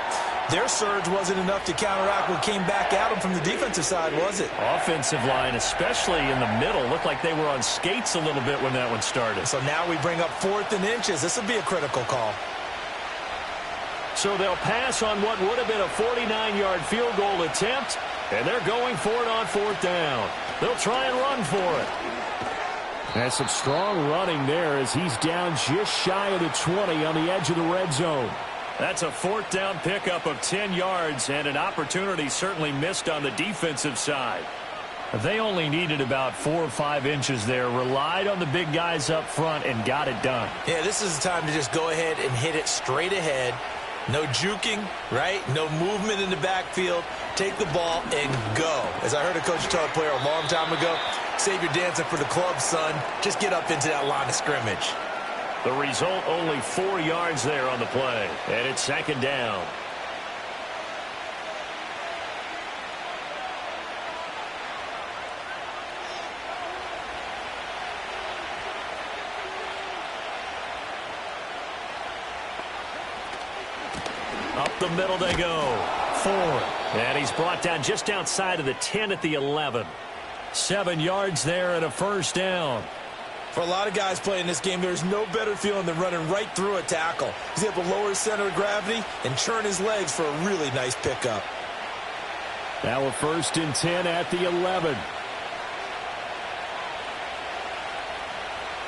their surge wasn't enough to counteract what came back at them from the defensive side, was it? Offensive line, especially in the middle, looked like they were on skates a little bit when that one started. So now we bring up 4th and inches. This will be a critical call. So they'll pass on what would have been a 49-yard field goal attempt, and they're going for it on 4th down. They'll try and run for it. That's some strong running there as he's down just shy of the 20 on the edge of the red zone. That's a 4th down pickup of 10 yards and an opportunity certainly missed on the defensive side. They only needed about 4 or 5 inches there, relied on the big guys up front, and got it done. Yeah, this is the time to just go ahead and hit it straight ahead. No juking, right? No movement in the backfield. Take the ball and go. As I heard a coach tell a player a long time ago, save your dancing for the club, son. Just get up into that line of scrimmage. The result, only 4 yards there on the play. And it's 2nd down. Up the middle they go. Ford. And he's brought down just outside of the 10 at the 11. 7 yards there and a first down. For a lot of guys playing this game, there's no better feeling than running right through a tackle. He's able to lower his center of gravity and churn his legs for a really nice pickup. Now a 1st and 10 at the 11.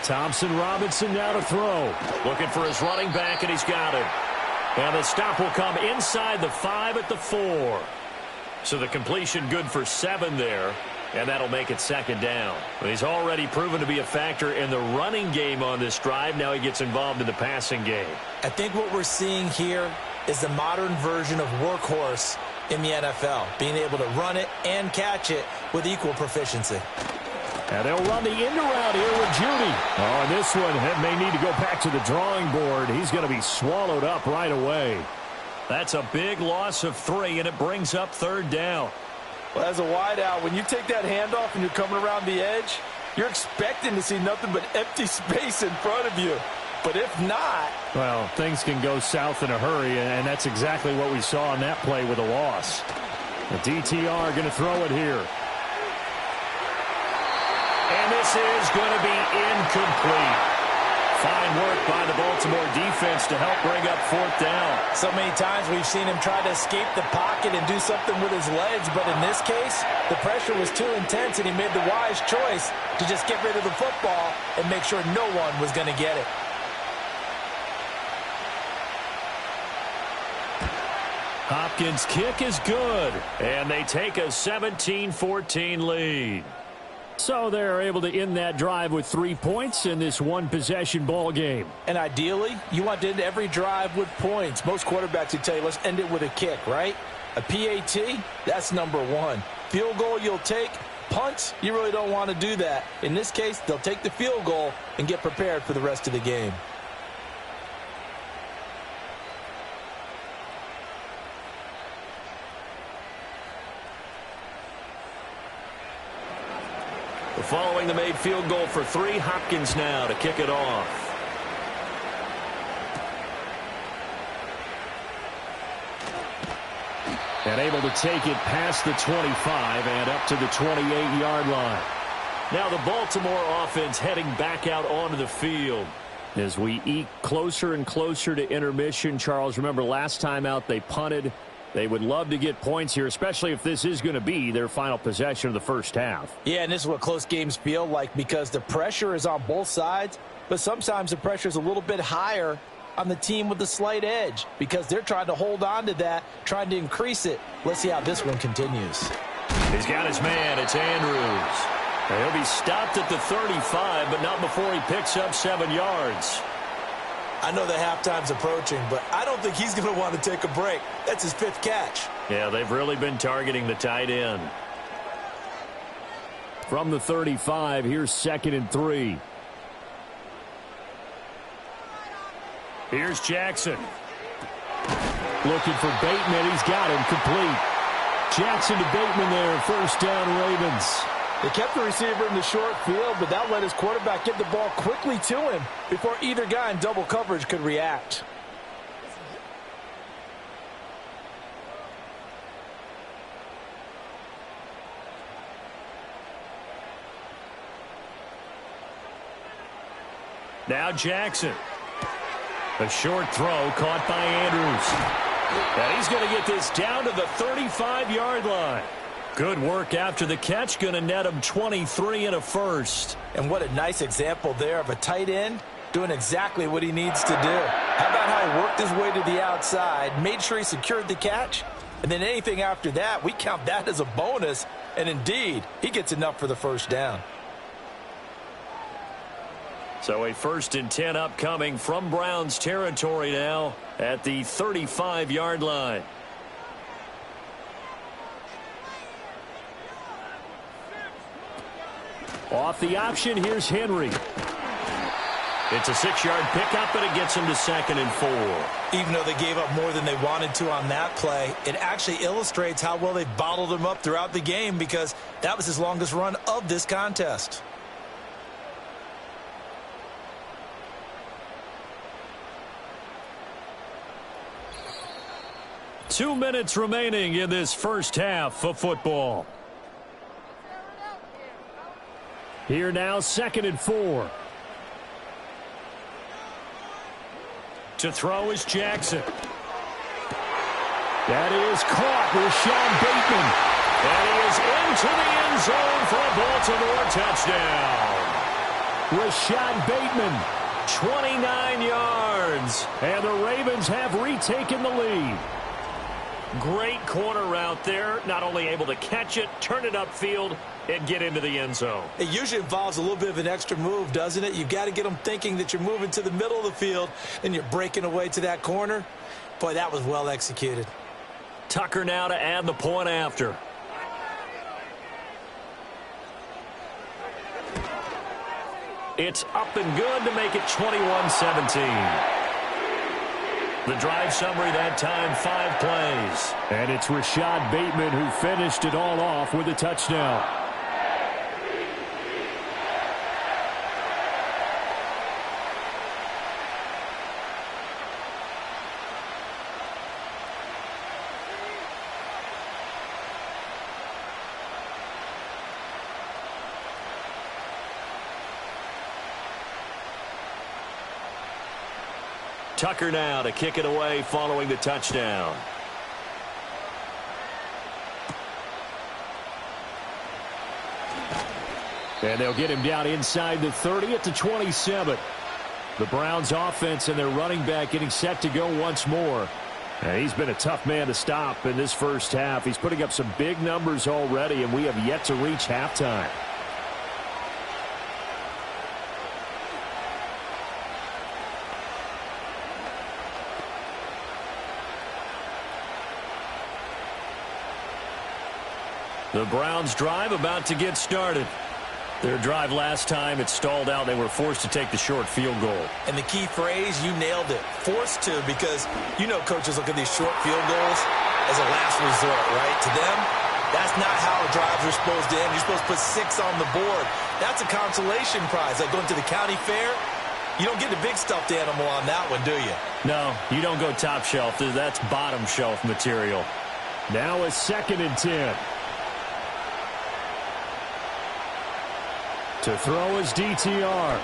Thompson Robinson now to throw. Looking for his running back, and he's got it. And the stop will come inside the 5 at the 4. So the completion good for 7 there, and that'll make it 2nd down. But he's already proven to be a factor in the running game on this drive. Now he gets involved in the passing game. I think what we're seeing here is the modern version of workhorse in the NFL, being able to run it and catch it with equal proficiency. And they'll run the end around here with Judy. Oh, and this one may need to go back to the drawing board. He's going to be swallowed up right away. That's a big loss of 3, and it brings up 3rd down. Well, as a wideout, when you take that handoff and you're coming around the edge, you're expecting to see nothing but empty space in front of you. But if not... Well, things can go south in a hurry, and that's exactly what we saw on that play with a loss. The DTR going to throw it here. And this is going to be incomplete. Fine work by the Baltimore defense to help bring up 4th down. So many times we've seen him try to escape the pocket and do something with his legs, but in this case, the pressure was too intense, and he made the wise choice to just get rid of the football and make sure no one was going to get it. Hopkins' kick is good, and they take a 17-14 lead. So they're able to end that drive with 3 points in this one-possession ball game. And ideally, you want to end every drive with points. Most quarterbacks would tell you, let's end it with a kick, right? A PAT, that's number 1. Field goal you'll take. Punts, you really don't want to do that. In this case, they'll take the field goal and get prepared for the rest of the game. Following the made field goal for 3, Hopkins now to kick it off. And able to take it past the 25 and up to the 28-yard line. Now the Baltimore offense heading back out onto the field. As we eke closer and closer to intermission, Charles, remember last time out they punted. They would love to get points here, especially if this is going to be their final possession of the first half. Yeah, and this is what close games feel like because the pressure is on both sides, but sometimes the pressure is a little bit higher on the team with the slight edge because they're trying to hold on to that, trying to increase it. Let's see how this one continues. He's got his man. It's Andrews. He'll be stopped at the 35, but not before he picks up 7 yards. I know the halftime's approaching, but I don't think he's going to want to take a break. That's his 5th catch. Yeah, they've really been targeting the tight end. From the 35, here's 2nd and 3. Here's Jackson. Looking for Bateman. He's got him complete. Jackson to Bateman there. 1st down, Ravens. They kept the receiver in the short field, but that let his quarterback get the ball quickly to him before either guy in double coverage could react. Now Jackson. A short throw caught by Andrews. And he's going to get this down to the 35-yard line. Good work after the catch. Going to net him 23 and a first. And what a nice example there of a tight end doing exactly what he needs to do. How about how he worked his way to the outside, made sure he secured the catch, and then anything after that, we count that as a bonus. And indeed, he gets enough for the 1st down. So a 1st and 10 upcoming from Browns territory now at the 35-yard line. Off the option, here's Henry. It's a 6-yard pickup, and it gets him to 2nd and 4. Even though they gave up more than they wanted to on that play, it actually illustrates how well they bottled him up throughout the game because that was his longest run of this contest. Two minutes remaining in this first half of football. Here now, 2nd and 4. To throw is Jackson. That is caught with Sean Bateman. And he is into the end zone for a Baltimore touchdown. Rashad Bateman, 29 yards. and the Ravens have retaken the lead. Great corner route there. Not only able to catch it, turn it upfield, and get into the end zone. It usually involves a little bit of an extra move, doesn't it? You've got to get them thinking that you're moving to the middle of the field and you're breaking away to that corner. Boy, that was well executed. Tucker now to add the point after. It's up and good to make it 21-17. The drive summary that time, 5 plays. And it's Rashad Bateman who finished it all off with a touchdown. Tucker now to kick it away following the touchdown. And they'll get him down inside the 30 at the 27. The Browns offense and their running back getting set to go once more. And he's been a tough man to stop in this first half. He's putting up some big numbers already, and we have yet to reach halftime. The Browns drive about to get started. Their drive last time, it stalled out. They were forced to take the short field goal. And the key phrase, you nailed it. Forced to, because you know coaches look at these short field goals as a last resort, right? To them, that's not how drives are supposed to end. You're supposed to put 6 on the board. That's a consolation prize. Like going to the county fair, you don't get a big stuffed animal on that one, do you? No, you don't go top shelf. That's bottom shelf material. Now a 2nd and 10. To throw his DTR.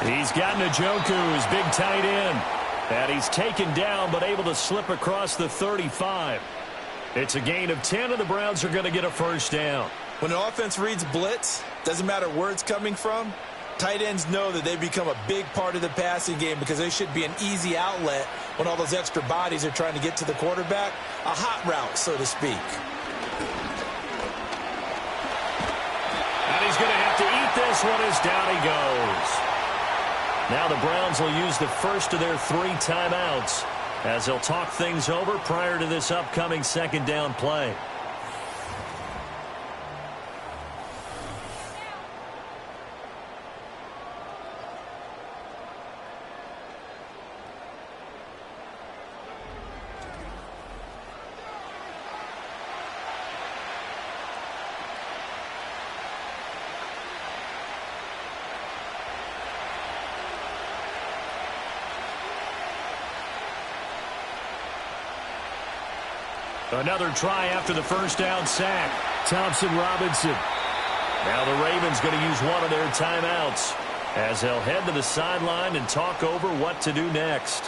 He's got Njoku, his big tight end. And he's taken down, but able to slip across the 35. It's a gain of 10, and the Browns are going to get a first down. When an offense reads blitz, doesn't matter where it's coming from, tight ends know that they become a big part of the passing game because they should be an easy outlet when all those extra bodies are trying to get to the quarterback. A hot route, so to speak. And he's going to have to eat this one as down he goes. Now the Browns will use the first of their 3 timeouts as they'll talk things over prior to this upcoming 2nd down play. Another try after the first down sack. Thompson Robinson. Now the Ravens going to use one of their timeouts as they'll head to the sideline and talk over what to do next.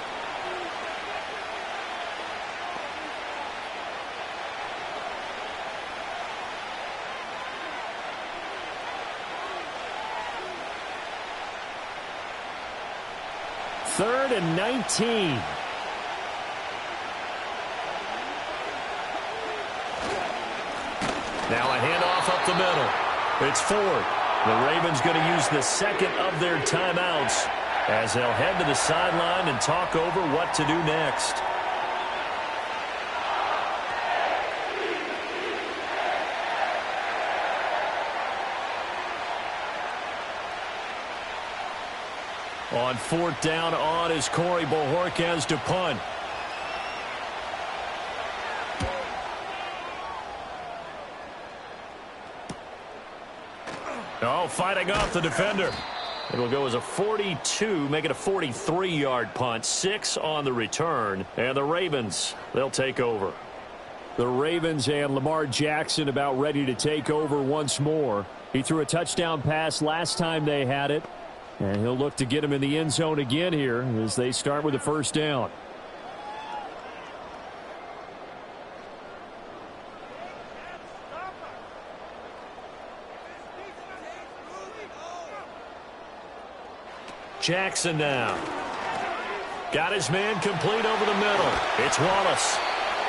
Third and 19. Now a handoff up the middle. It's Ford. The Ravens going to use the 2nd of their timeouts as they'll head to the sideline and talk over what to do next. On 4th down on is Corey Bojorquez to punt. Oh, fighting off the defender. It'll go as a 42, make it a 43-yard punt. 6 on the return. And the Ravens, they'll take over. The Ravens and Lamar Jackson about ready to take over once more. He threw a touchdown pass last time they had it. And he'll look to get him in the end zone again here as they start with the first down. Jackson now. Got his man complete over the middle. It's Wallace.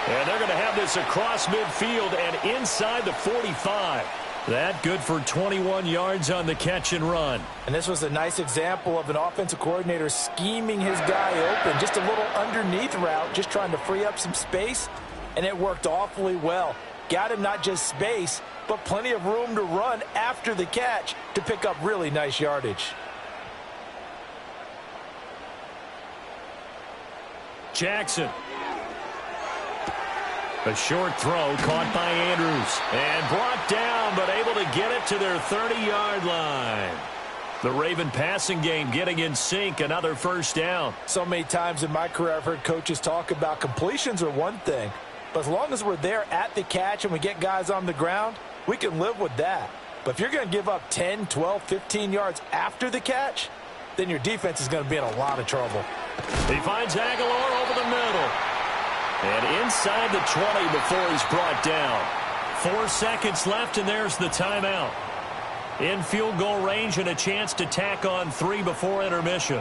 And they're going to have this across midfield and inside the 45. That good for 21 yards on the catch and run. And this was a nice example of an offensive coordinator scheming his guy open. Just a little underneath route, just trying to free up some space, and it worked awfully well. Got him not just space, but plenty of room to run after the catch to pick up really nice yardage. Jackson. A short throw caught by Andrews and brought down, but able to get it to their 30-yard line. The Raven passing game getting in sync, another first down. So many times in my career I've heard coaches talk about completions are one thing, but as long as we're there at the catch and we get guys on the ground, we can live with that. But if you're going to give up 10, 12, 15 yards after the catch, then your defense is going to be in a lot of trouble. He finds Aguilar over the middle. And inside the 20 before he's brought down. 4 seconds left, and there's the timeout. In field goal range and a chance to tack on 3 before intermission.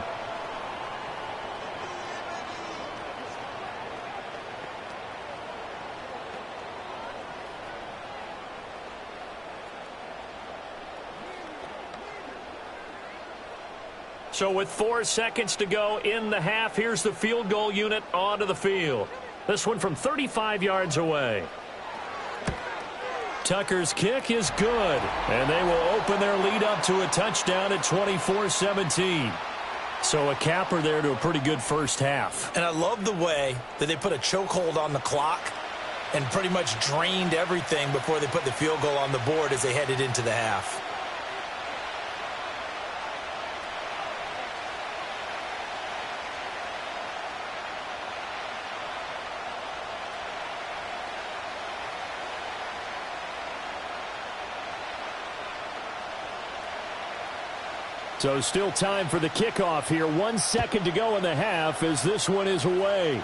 So with 4 seconds to go in the half, here's the field goal unit onto the field. This one from 35 yards away. Tucker's kick is good, and they will open their lead up to a touchdown at 24-17. So a capper there to a pretty good first half. And I love the way that they put a chokehold on the clock and pretty much drained everything before they put the field goal on the board as they headed into the half. So still time for the kickoff here. 1 second to go in the half as this one is away.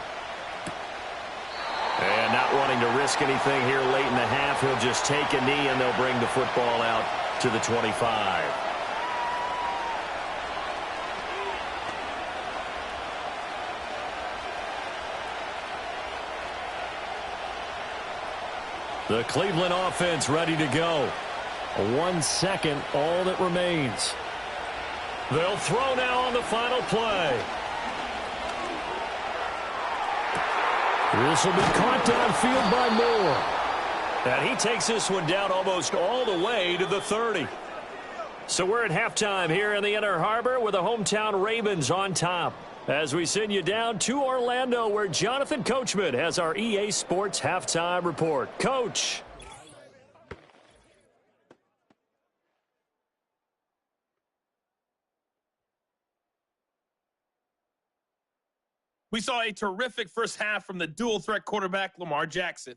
And not wanting to risk anything here late in the half, he'll just take a knee and they'll bring the football out to the 25. The Cleveland offense ready to go. 1 second, all that remains. They'll throw now on the final play. This will be caught downfield by Moore. And he takes this one down almost all the way to the 30. So we're at halftime here in the Inner Harbor with the hometown Ravens on top. As we send you down to Orlando, where Jonathan Coachman has our EA Sports halftime report. Coach. We saw a terrific first half from the dual-threat quarterback, Lamar Jackson.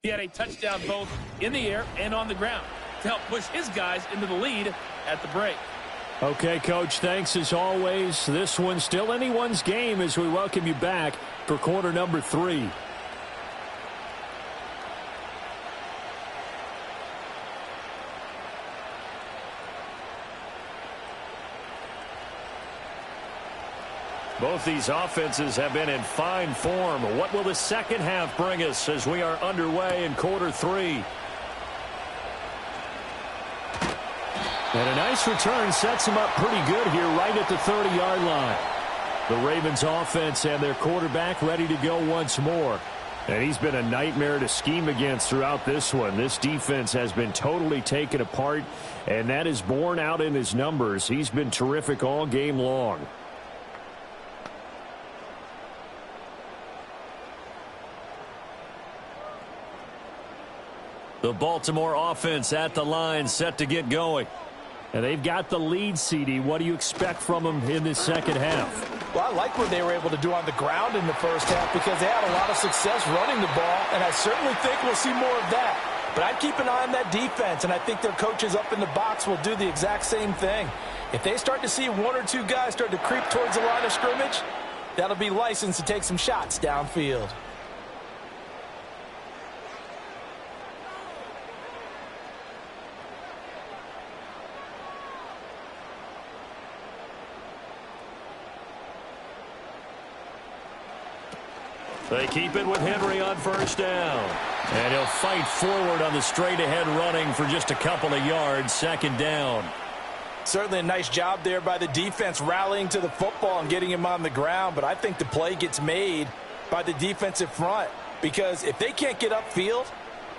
He had a touchdown both in the air and on the ground to help push his guys into the lead at the break. Okay, Coach, thanks as always. This one's still anyone's game as we welcome you back for quarter number 3. Both these offenses have been in fine form. What will the second half bring us as we are underway in quarter 3? And a nice return sets them up pretty good here right at the 30-yard line. The Ravens offense and their quarterback ready to go once more. And he's been a nightmare to scheme against throughout this one. This defense has been totally taken apart, and that is borne out in his numbers. He's been terrific all game long. The Baltimore offense at the line set to get going. And they've got the lead, CD. What do you expect from them in this second half? Well, I like what they were able to do on the ground in the first half because they had a lot of success running the ball, and I certainly think we'll see more of that. But I'd keep an eye on that defense, and I think their coaches up in the box will do the exact same thing. If they start to see 1 or 2 guys start to creep towards the line of scrimmage, that'll be licensed to take some shots downfield. They keep it with Henry on first down. And he'll fight forward on the straight-ahead running for just a couple of yards, second down. Certainly a nice job there by the defense rallying to the football and getting him on the ground, but I think the play gets made by the defensive front because if they can't get upfield,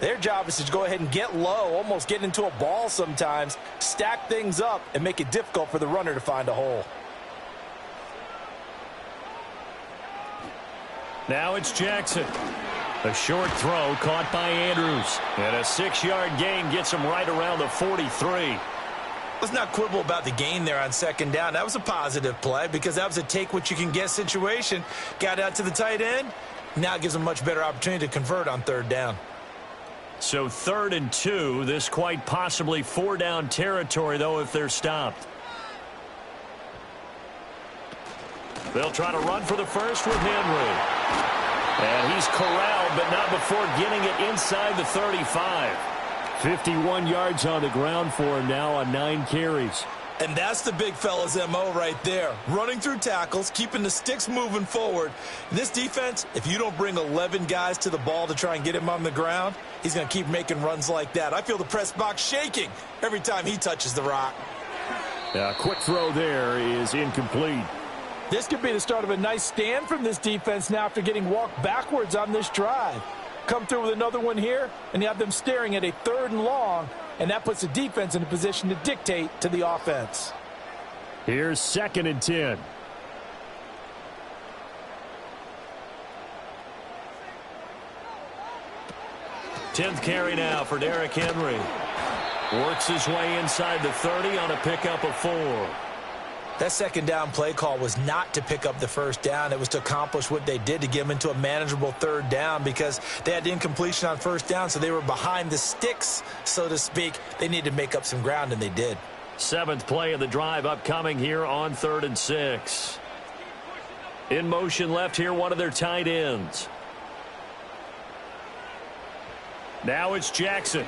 their job is to go ahead and get low, almost get into a ball sometimes, stack things up, and make it difficult for the runner to find a hole. Now it's Jackson. A short throw caught by Andrews. And a 6-yard gain gets him right around the 43. Let's not quibble about the gain there on second down. That was a positive play because that was a take-what-you-can-get situation. Got out to the tight end. Now it gives them a much better opportunity to convert on third down. So 3rd and 2. This quite possibly 4-down territory, though, if they're stopped. They'll try to run for the first with Henry. And he's corralled, but not before getting it inside the 35. 51 yards on the ground for him now on 9 carries. And that's the big fella's MO right there. Running through tackles, keeping the sticks moving forward. In this defense, if you don't bring 11 guys to the ball to try and get him on the ground, he's going to keep making runs like that. I feel the press box shaking every time he touches the rock. A quick throw there is incomplete. This could be the start of a nice stand from this defense now after getting walked backwards on this drive. Come through with another one here, and you have them staring at a 3rd and long, and that puts the defense in a position to dictate to the offense. Here's 2nd and 10. Tenth carry now for Derrick Henry. Works his way inside the 30 on a pickup of 4. That second down play call was not to pick up the first down. It was to accomplish what they did to get them into a manageable 3rd down because they had incompletion on first down, so they were behind the sticks, so to speak. They needed to make up some ground, and they did. 7th play of the drive upcoming here on 3rd and 6. In motion left here, one of their tight ends. Now it's Jackson.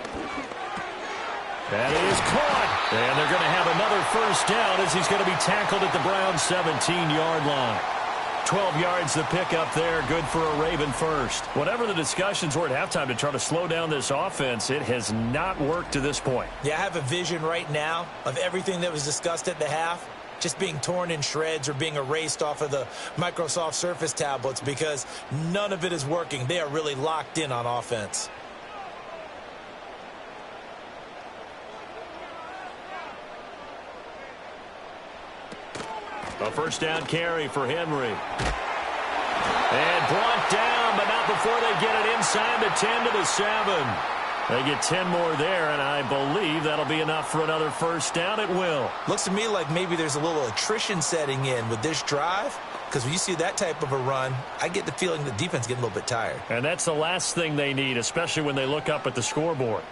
That is caught. And they're going to have another first down as he's going to be tackled at the Browns' 17-yard line. 12 yards the pickup there. Good for a Raven first. Whatever the discussions were at halftime to try to slow down this offense, it has not worked to this point. Yeah, I have a vision right now of everything that was discussed at the half just being torn in shreds or being erased off of the Microsoft Surface tablets because none of it is working. They are really locked in on offense. A first down carry for Henry. And brought down, but not before they get it inside the 10 to the 7. They get 10 more there, and I believe that'll be enough for another first down. It will. Looks to me like maybe there's a little attrition setting in with this drive, because when you see that type of a run, I get the feeling the defense getting a little bit tired. And that's the last thing they need, especially when they look up at the scoreboard.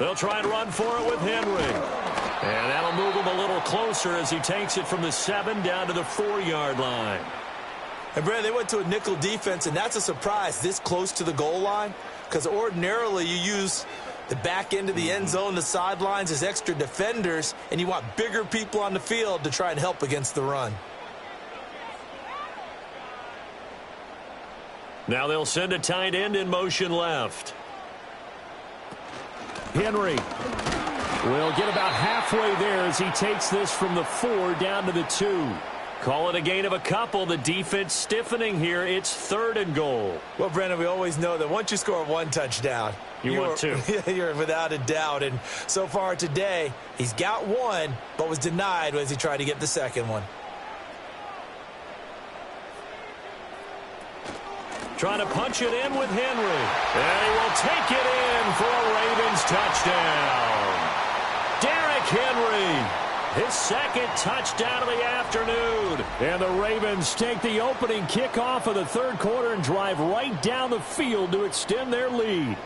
They'll try and run for it with Henry. And that'll move him a little closer as he takes it from the 7 down to the 4-yard line. And, Brad, they went to a nickel defense, and that's a surprise this close to the goal line because ordinarily you use the back end of the end zone, the sidelines as extra defenders, and you want bigger people on the field to try and help against the run. Now they'll send a tight end in motion left. Henry will get about halfway there as he takes this from the 4 down to the 2. Call it a gain of a couple. The defense stiffening here. It's 3rd and goal. Well, Brandon, we always know that once you score 1 touchdown, you want 2. You're without a doubt. And so far today, he's got 1, but was denied as he tried to get the second one. Trying to punch it in with Henry. And he will take it in for a Ravens touchdown. Derrick Henry, his 2nd touchdown of the afternoon. And the Ravens take the opening kickoff of the 3rd quarter and drive right down the field to extend their lead.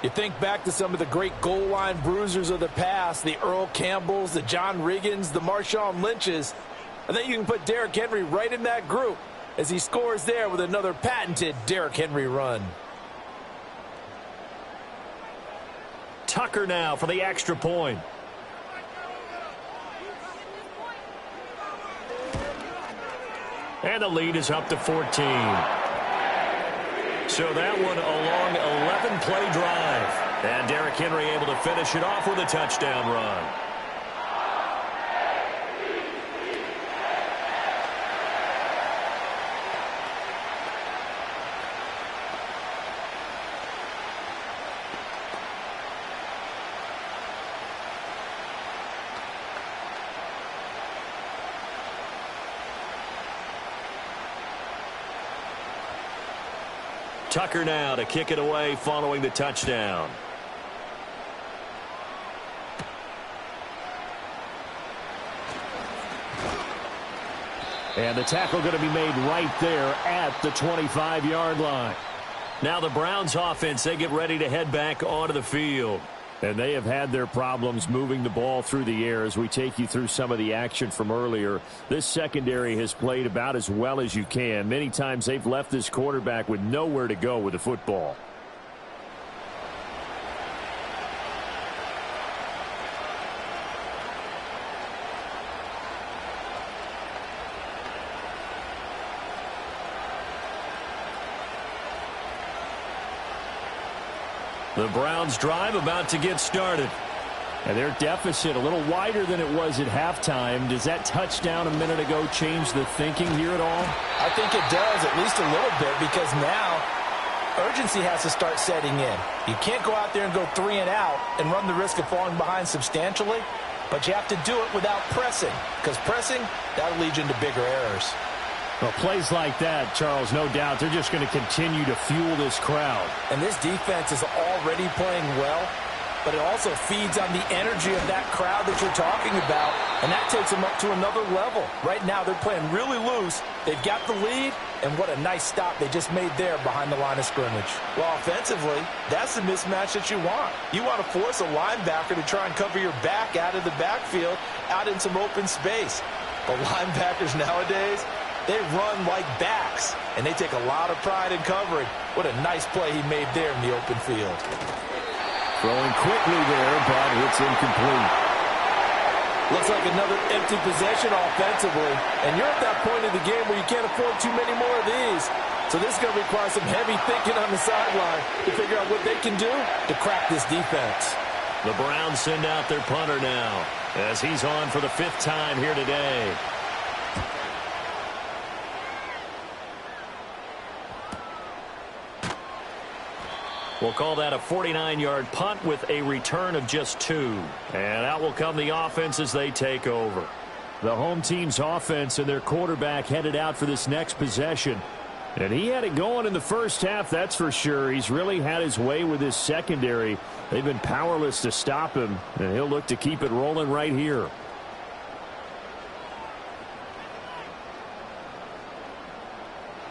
You think back to some of the great goal line bruisers of the past, the Earl Campbells, the John Riggins, the Marshawn Lynches. I think you can put Derrick Henry right in that group as he scores there with another patented Derrick Henry run. Tucker now for the extra point. And the lead is up to 14. So that one a long 11-play drive. And Derrick Henry able to finish it off with a touchdown run. Tucker now to kick it away following the touchdown. And the tackle going to be made right there at the 25-yard line. Now the Browns offense, they get ready to head back onto the field. And they have had their problems moving the ball through the air as we take you through some of the action from earlier. This secondary has played about as well as you can. Many times they've left this quarterback with nowhere to go with the football. The Browns drive about to get started. And their deficit a little wider than it was at halftime. Does that touchdown a minute ago change the thinking here at all? I think it does, at least a little bit, because now urgency has to start setting in. You can't go out there and go 3 and out and run the risk of falling behind substantially, but you have to do it without pressing, because pressing, that'll lead you into bigger errors. Well, plays like that, Charles, no doubt, they're just going to continue to fuel this crowd. And this defense is already playing well, but it also feeds on the energy of that crowd that you're talking about, and that takes them up to another level. Right now, they're playing really loose. They've got the lead, and what a nice stop they just made there behind the line of scrimmage. Well, offensively, that's the mismatch that you want. You want to force a linebacker to try and cover your back out of the backfield, out in some open space. But linebackers nowadays, they run like backs, and they take a lot of pride in covering. What a nice play he made there in the open field. Throwing quickly there, but it's incomplete. Looks like another empty possession offensively, and you're at that point in the game where you can't afford too many more of these. So this is going to require some heavy thinking on the sideline to figure out what they can do to crack this defense. The Browns send out their punter now as he's on for the 5th time here today. We'll call that a 49-yard punt with a return of just 2. And out will come the offense as they take over. The home team's offense and their quarterback headed out for this next possession. And he had it going in the first half, that's for sure. He's really had his way with his secondary. They've been powerless to stop him, and he'll look to keep it rolling right here.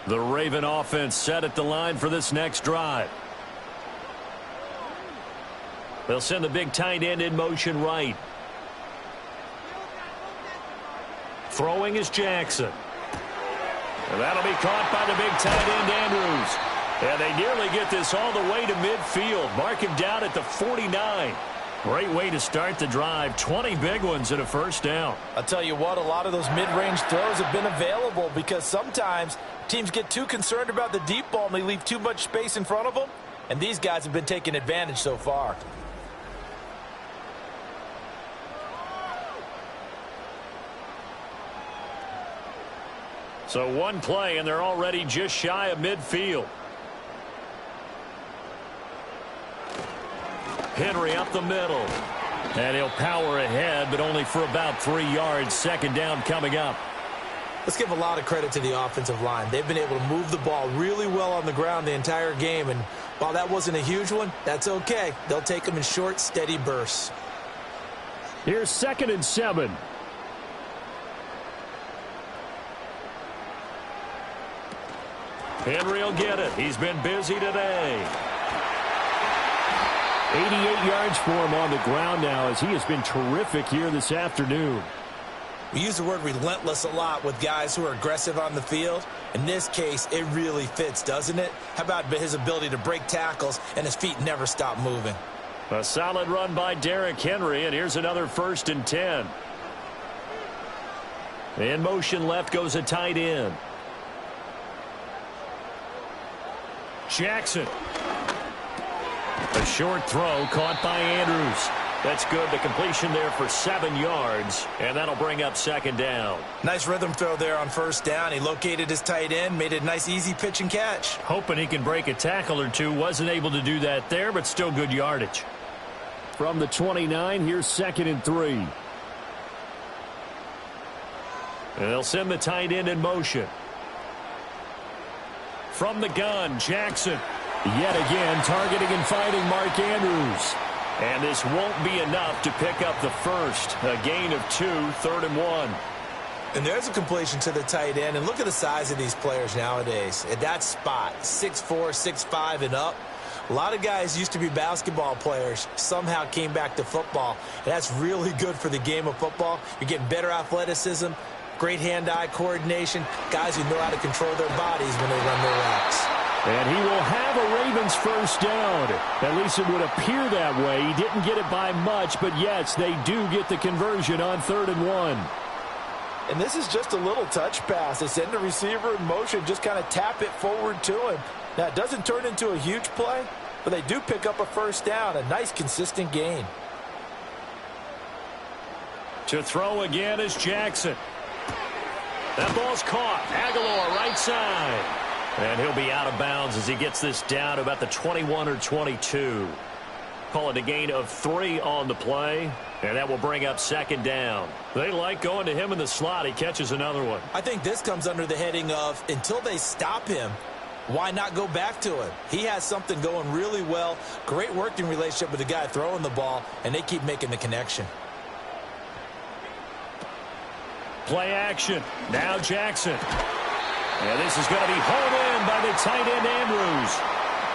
The Raven offense set at the line for this next drive. They'll send the big tight end in motion right. Throwing is Jackson. And that'll be caught by the big tight end Andrews. And they nearly get this all the way to midfield. Mark him down at the 49. Great way to start the drive. 20 big ones and a first down. I'll tell you what, a lot of those mid-range throws have been available because sometimes teams get too concerned about the deep ball and they leave too much space in front of them. And these guys have been taking advantage so far. So one play, and they're already just shy of midfield. Henry up the middle. And he'll power ahead, but only for about 3 yards. Second down coming up. Let's give a lot of credit to the offensive line. They've been able to move the ball really well on the ground the entire game. And while that wasn't a huge one, that's okay. They'll take them in short, steady bursts. Here's 2nd and 7. Henry will get it. He's been busy today. 88 yards for him on the ground now as he has been terrific here this afternoon. We use the word relentless a lot with guys who are aggressive on the field. In this case, it really fits, doesn't it? How about his ability to break tackles and his feet never stop moving? A solid run by Derrick Henry, and here's another 1st and 10. In motion left goes a tight end. Jackson. A short throw caught by Andrews. That's good. The completion there for 7 yards, and that'll bring up second down. Nice rhythm throw there on first down. He located his tight end, made it a nice easy pitch and catch. Hoping he can break a tackle or two. Wasn't able to do that there, but still good yardage. From the 29, here's 2nd and 3. And they'll send the tight end in motion. From the gun, Jackson. Yet again, targeting and fighting Mark Andrews. And this won't be enough to pick up the first. A gain of 2, 3rd and 1. And there's a completion to the tight end. And look at the size of these players nowadays. At that spot, 6'4", 6'5", and up. A lot of guys used to be basketball players, somehow came back to football. And that's really good for the game of football. You're getting better athleticism, great hand-eye coordination, guys who know how to control their bodies when they run their routes. And he will have a Ravens first down. At least it would appear that way. He didn't get it by much, but yes, they do get the conversion on 3rd and 1. And this is just a little touch pass. They send the receiver in motion, just kind of tap it forward to him. Now, it doesn't turn into a huge play, but they do pick up a first down, a nice consistent gain. To throw again is Jackson. That ball's caught. Aguilar right side. And he'll be out of bounds as he gets this down to about the 21 or 22. Call it a gain of 3 on the play, and that will bring up second down. They like going to him in the slot. He catches another one. I think this comes under the heading of until they stop him, why not go back to him? He has something going really well, great working relationship with the guy throwing the ball, and they keep making the connection. Play action. Now Jackson. And this is going to be hauled in by the tight end Andrews.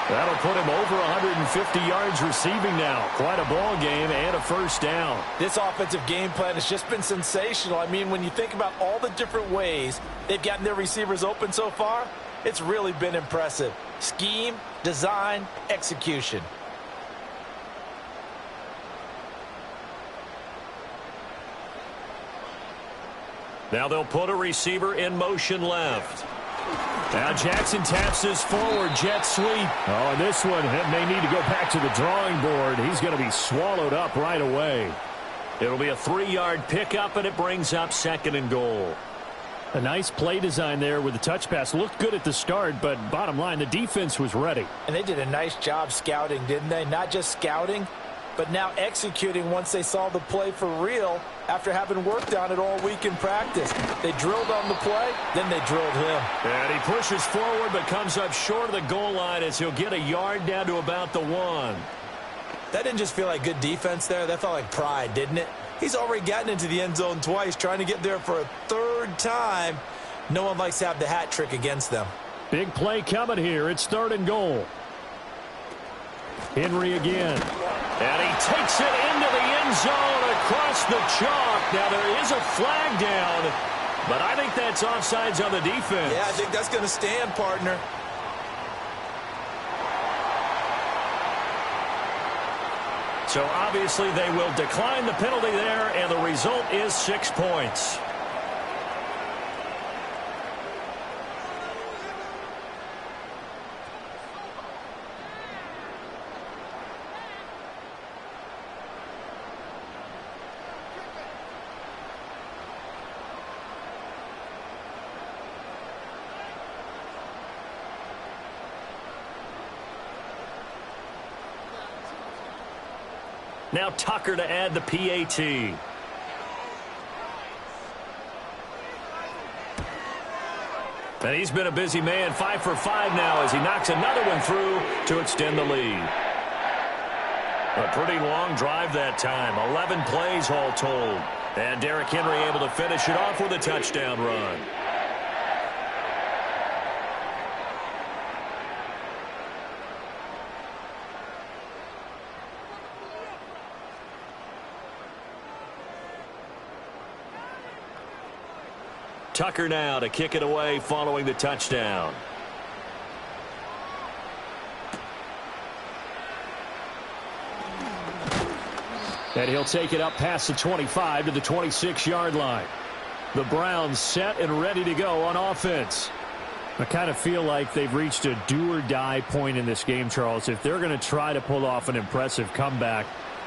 That'll put him over 150 yards receiving now. Quite a ball game and a first down. This offensive game plan has just been sensational. I mean, when you think about all the different ways they've gotten their receivers open so far, it's really been impressive. Scheme, design, execution. Now they'll put a receiver in motion left. Now Jackson taps this forward, jet sweep. Oh, and this one may need to go back to the drawing board. He's going to be swallowed up right away. It'll be a 3-yard pickup, and it brings up 2nd and goal. A nice play design there with the touch pass. Looked good at the start, but bottom line, the defense was ready. And they did a nice job scouting, didn't they? Not just scouting, but now executing once they saw the play for real after having worked on it all week in practice. They drilled on the play, then they drilled him. And he pushes forward but comes up short of the goal line as he'll get a yard down to about the 1. That didn't just feel like good defense there. That felt like pride, didn't it? He's already gotten into the end zone twice, trying to get there for a 3rd time. No one likes to have the hat trick against them. Big play coming here. It's 3rd and goal. Henry again. And he takes it into the end zone across the chalk. Now there is a flag down, but I think that's offsides on the defense. Yeah, I think that's going to stand, partner. So obviously they will decline the penalty there, and the result is 6 points. Now Tucker to add the PAT. And he's been a busy man, 5 for 5 now as he knocks another one through to extend the lead. A pretty long drive that time, 11 plays all told. And Derrick Henry able to finish it off with a touchdown run. Tucker now to kick it away following the touchdown. And he'll take it up past the 25 to the 26-yard line. The Browns set and ready to go on offense. I kind of feel like they've reached a do-or-die point in this game, Charles. If they're going to try to pull off an impressive comeback,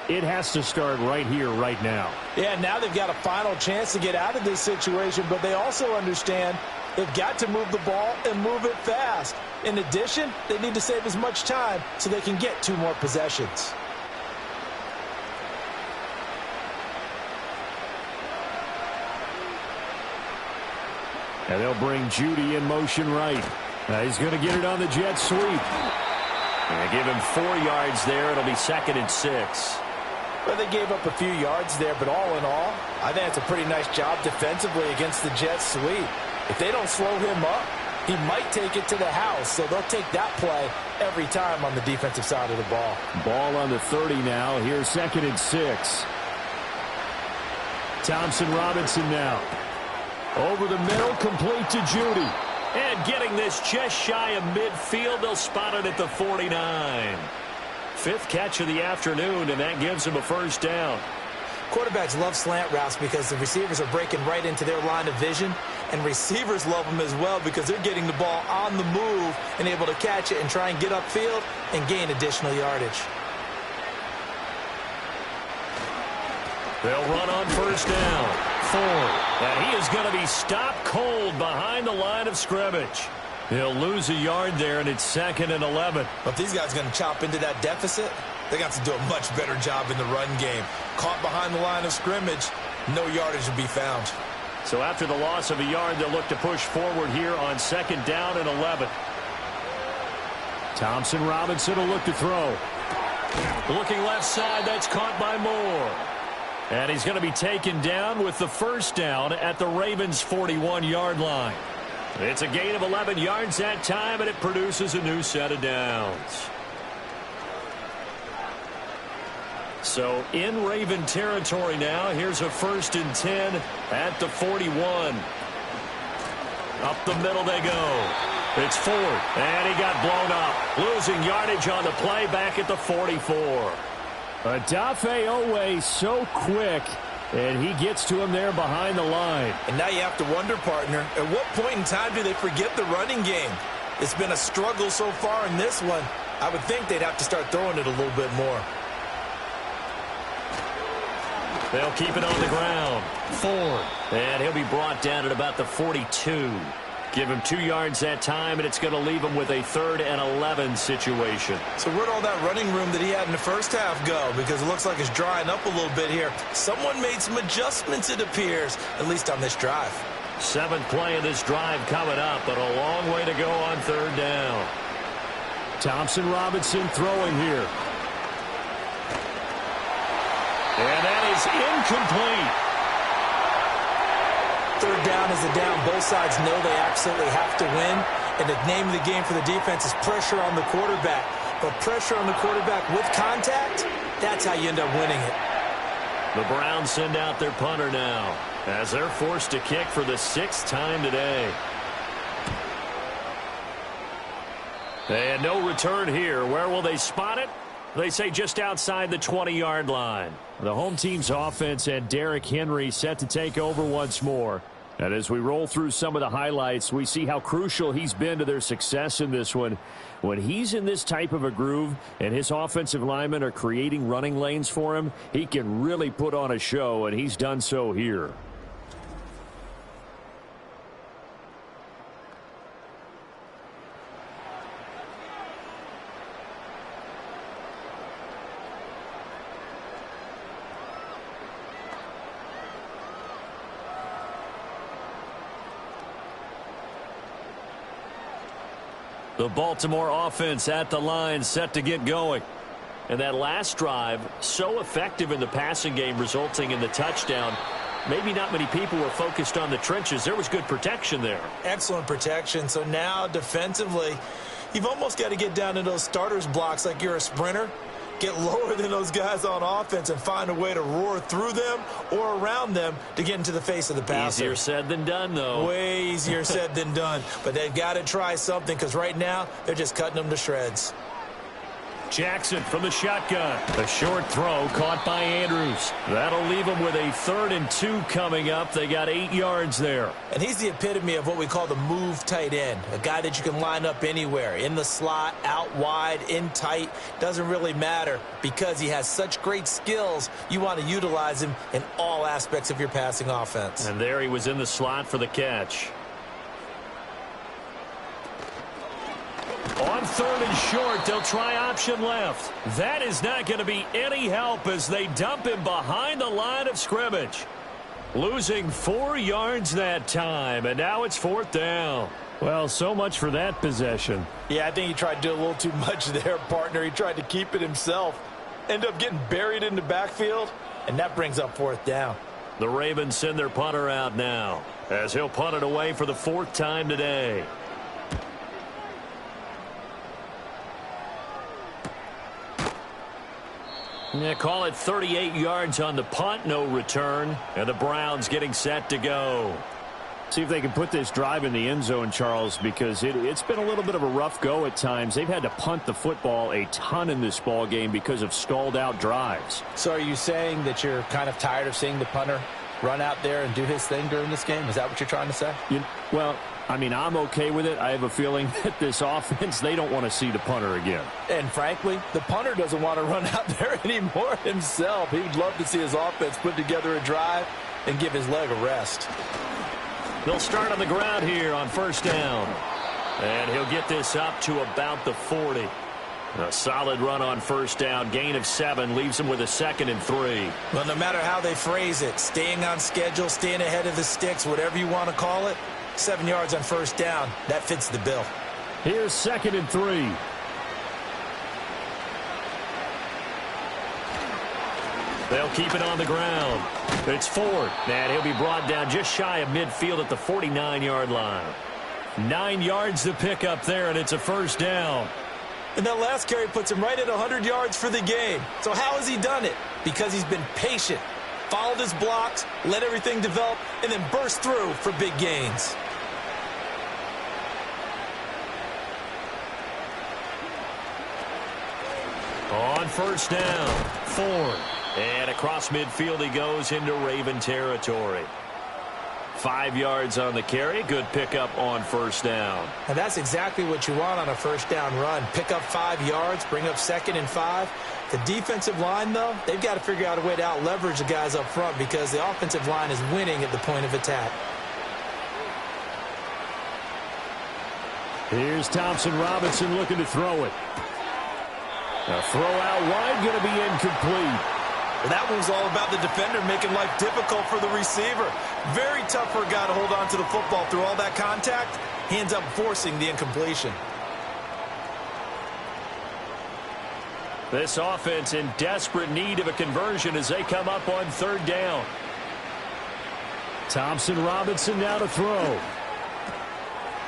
it has to start right here, right now. Yeah, now they've got a final chance to get out of this situation, but they also understand they've got to move the ball and move it fast. In addition, they need to save as much time so they can get 2 more possessions. And they'll bring Judy in motion right. He's going to get it on the jet sweep. And give him 4 yards there. It'll be 2nd and 6. Well, they gave up a few yards there, but all in all, I think it's a pretty nice job defensively against the jet sweep. If they don't slow him up, he might take it to the house, so they'll take that play every time on the defensive side of the ball. Ball on the 30 now. Here's 2nd and 6. Thompson Robinson now. Over the middle, complete to Judy. And getting this just shy of midfield, they'll spot it at the 49. 5th catch of the afternoon, and that gives him a 1st down. Quarterbacks love slant routes because the receivers are breaking right into their line of vision, and receivers love them as well because they're getting the ball on the move and able to catch it and try and get upfield and gain additional yardage. They'll run on 1st down. Ford. And he is going to be stopped cold behind the line of scrimmage. He'll lose a yard there, and it's 2nd and 11. But if these guys are going to chop into that deficit, they got to do a much better job in the run game. Caught behind the line of scrimmage, no yardage will be found. So after the loss of a yard, they'll look to push forward here on 2nd down and 11. Thompson Robinson will look to throw. Looking left side, that's caught by Moore. And he's going to be taken down with the 1st down at the Ravens' 41-yard line. It's a gain of 11 yards that time, and it produces a new set of downs. So in Raven territory now, here's a 1st and 10 at the 41. Up the middle they go. It's Ford, and he got blown up. Losing yardage on the play back at the 44. Adafe Owe so quick, and he gets to him there behind the line. And now you have to wonder, partner, at what point in time do they forget the running game? It's been a struggle so far in this one. I would think they'd have to start throwing it a little bit more. They'll keep it on the ground. Ford. And he'll be brought down at about the 42. Give him 2 yards that time, and it's going to leave him with a 3rd and 11 situation. So where'd all that running room that he had in the first half go? Because it looks like it's drying up a little bit here. Someone made some adjustments, it appears, at least on this drive. 7th play of this drive coming up, but a long way to go on 3rd down. Thompson Robinson throwing here. And that is incomplete. 3rd down is a down. Both sides know they absolutely have to win. And the name of the game for the defense is pressure on the quarterback. But pressure on the quarterback with contact, that's how you end up winning it. The Browns send out their punter now as they're forced to kick for the 6th time today. And no return here. Where will they spot it? They say just outside the 20-yard line. The home team's offense and Derrick Henry set to take over once more. And as we roll through some of the highlights, we see how crucial he's been to their success in this one. When he's in this type of a groove and his offensive linemen are creating running lanes for him, he can really put on a show, and he's done so here. The Baltimore offense at the line set to get going. And that last drive, so effective in the passing game, resulting in the touchdown. Maybe not many people were focused on the trenches. There was good protection there. Excellent protection. So now defensively, you've almost got to get down to those starters blocks like you're a sprinter. Get lower than those guys on offense and find a way to roar through them or around them to get into the face of the passer. Easier said than done, though. Way easier said than done. But they've got to try something because right now they're just cutting them to shreds. Jackson from the shotgun. A short throw caught by Andrews. That'll leave them with a 3rd and 2 coming up. They got 8 yards there. And he's the epitome of what we call the move tight end, a guy that you can line up anywhere, in the slot, out wide, in tight. Doesn't really matter because he has such great skills. You want to utilize him in all aspects of your passing offense. And there he was in the slot for the catch. On 3rd and short, they'll try option left. That is not going to be any help as they dump him behind the line of scrimmage. Losing 4 yards that time, and now it's 4th down. Well, so much for that possession. Yeah, I think he tried to do a little too much there, partner. He tried to keep it himself. Ended up getting buried in the backfield, and that brings up 4th down. The Ravens send their punter out now as he'll punt it away for the 4th time today. Yeah, call it 38 yards on the punt, no return. And the Browns getting set to go. See if they can put this drive in the end zone, Charles, because it's been a little bit of a rough go at times. They've had to punt the football a ton in this ball game because of stalled out drives. So are you saying that you're kind of tired of seeing the punter run out there and do his thing during this game? Is that what you're trying to say? Well, I mean, I'm okay with it. I have a feeling that this offense, they don't want to see the punter again. And frankly, the punter doesn't want to run out there anymore himself. He would love to see his offense put together a drive and give his leg a rest. They'll start on the ground here on 1st down. And he'll get this up to about the 40. A solid run on 1st down. Gain of 7 leaves him with a 2nd and 3. Well, no matter how they phrase it, staying on schedule, staying ahead of the sticks, whatever you want to call it, 7 yards on 1st down. That fits the bill. Here's 2nd and 3. They'll keep it on the ground. It's 4th, and he'll be brought down just shy of midfield at the 49-yard line. 9 yards to pick up there, and it's a 1st down. And that last carry puts him right at 100 yards for the game. So how has he done it? Because he's been patient, followed his blocks, let everything develop, and then burst through for big gains. On 1st down, Ford. And across midfield he goes into Raven territory. 5 yards on the carry. Good pickup on 1st down. And that's exactly what you want on a 1st down run. Pick up 5 yards, bring up 2nd and 5. The defensive line, though, they've got to figure out a way to out-leverage the guys up front because the offensive line is winning at the point of attack. Here's Thompson Robinson looking to throw it. A throw out wide, going to be incomplete. That one was all about the defender making life difficult for the receiver. Very tough for a guy to hold on to the football through all that contact. He ends up forcing the incompletion. This offense in desperate need of a conversion as they come up on 3rd down. Thompson Robinson now to throw.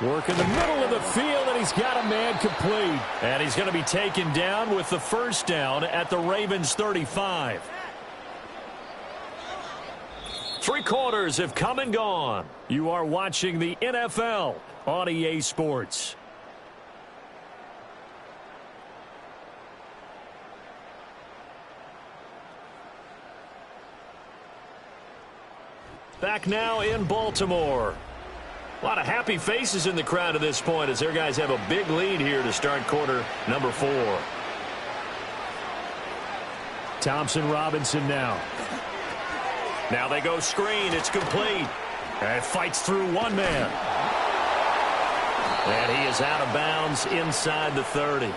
Work in the middle of the field, and he's got a man complete. And he's going to be taken down with the 1st down at the Ravens 35. 3 quarters have come and gone. You are watching the NFL on EA Sports. Back now in Baltimore. A lot of happy faces in the crowd at this point as their guys have a big lead here to start quarter number 4. Thompson Robinson now. Now they go screen. It's complete. And fights through one man. And he is out of bounds inside the 30.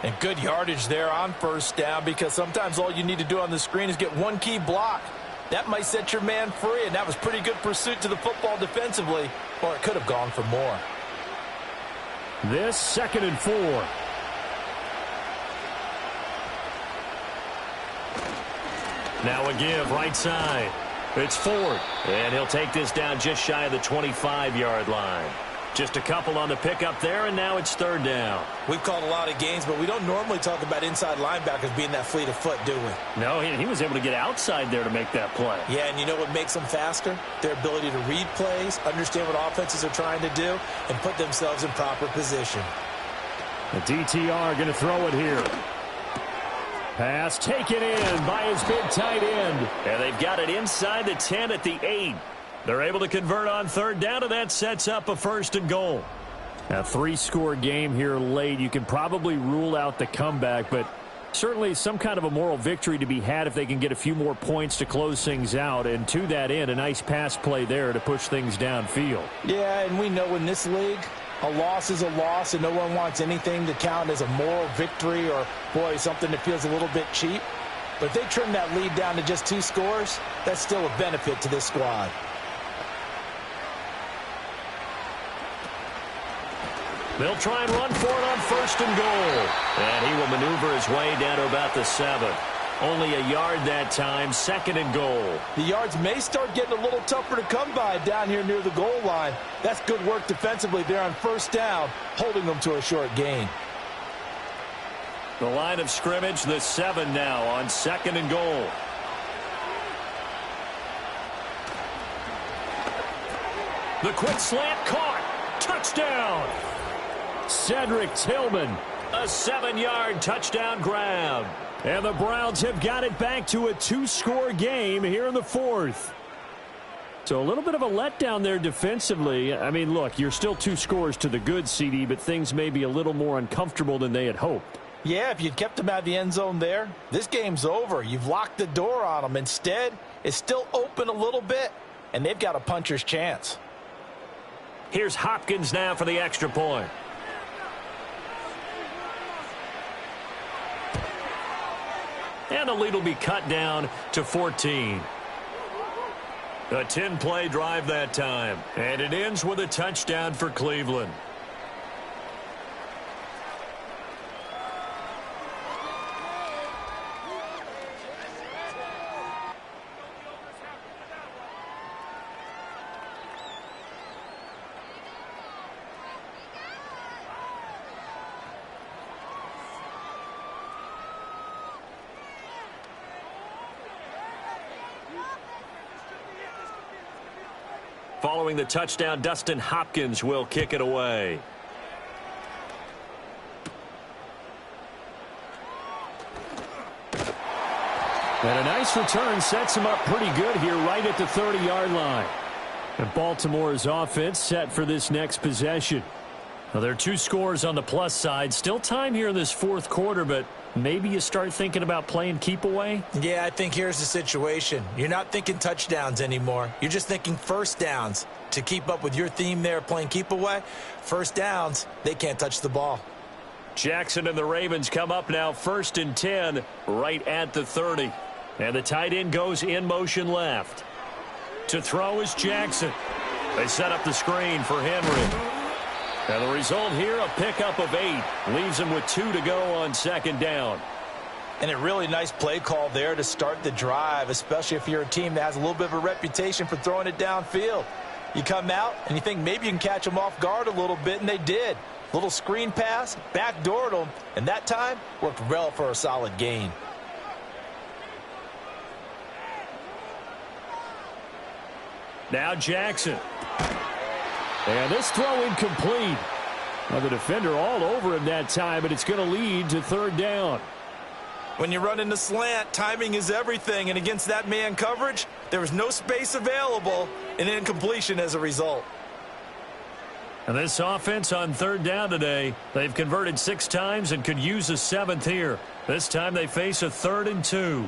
And good yardage there on 1st down because sometimes all you need to do on the screen is get one key block. That might set your man free, and that was pretty good pursuit to the football defensively, or it could have gone for more. This 2nd and 4. Now a give right side. It's Ford, and he'll take this down just shy of the 25-yard line. Just a couple on the pickup there, and now it's 3rd down. We've called a lot of games, but we don't normally talk about inside linebackers being that fleet of foot, do we? No, he was able to get outside there to make that play. Yeah, and you know what makes them faster? Their ability to read plays, understand what offenses are trying to do, and put themselves in proper position. The DTR going to throw it here. Pass taken in by his big tight end. And they've got it inside the 10 at the 8. They're able to convert on third down, and that sets up a 1st and goal. A 3-score game here late. You can probably rule out the comeback, but certainly some kind of a moral victory to be had if they can get a few more points to close things out. And to that end, a nice pass play there to push things downfield. Yeah, and we know in this league, a loss is a loss, and no one wants anything to count as a moral victory or, boy, something that feels a little bit cheap. But if they trim that lead down to just 2 scores, that's still a benefit to this squad. They'll try and run for it on 1st and goal. And he will maneuver his way down to about the 7. Only a yard that time, 2nd and goal. The yards may start getting a little tougher to come by down here near the goal line. That's good work defensively there on 1st down, holding them to a short gain. The line of scrimmage, the 7 now on 2nd and goal. The quick slant caught. Touchdown. Cedric Tillman. A 7-yard touchdown grab. And the Browns have got it back to a 2-score game here in the 4th. So a little bit of a letdown there defensively. I mean, look, you're still 2 scores to the good, CD, but things may be a little more uncomfortable than they had hoped. Yeah, if you'd kept them out of the end zone there, this game's over. You've locked the door on them. Instead, it's still open a little bit, and they've got a puncher's chance. Here's Hopkins now for the extra point. And the lead will be cut down to 14. A 10-play drive that time. And it ends with a touchdown for Cleveland. Following the touchdown, Dustin Hopkins will kick it away. And a nice return sets him up pretty good here right at the 30-yard line. And Baltimore's offense set for this next possession. Well, there are 2 scores on the plus side. Still time here in this 4th quarter, but maybe you start thinking about playing keep away? Yeah, I think here's the situation. You're not thinking touchdowns anymore. You're just thinking 1st downs. To keep up with your theme there, playing keep away, 1st downs, they can't touch the ball. Jackson and the Ravens come up now 1st and 10 right at the 30. And the tight end goes in motion left. To throw is Jackson. They set up the screen for Henry. And the result here, a pickup of 8. Leaves him with 2 to go on 2nd down. And a really nice play call there to start the drive, especially if you're a team that has a little bit of a reputation for throwing it downfield. You come out and you think maybe you can catch them off guard a little bit, and they did. Little screen pass, backdoored them, and that time worked well for a solid gain. Now Jackson. And this throw incomplete. Well, the defender all over him that time, but it's going to lead to 3rd down. When you run in the slant, timing is everything, and against that man coverage, there was no space available, and incompletion as a result. And this offense on 3rd down today, they've converted 6 times and could use a 7th here. This time they face a 3rd and 2.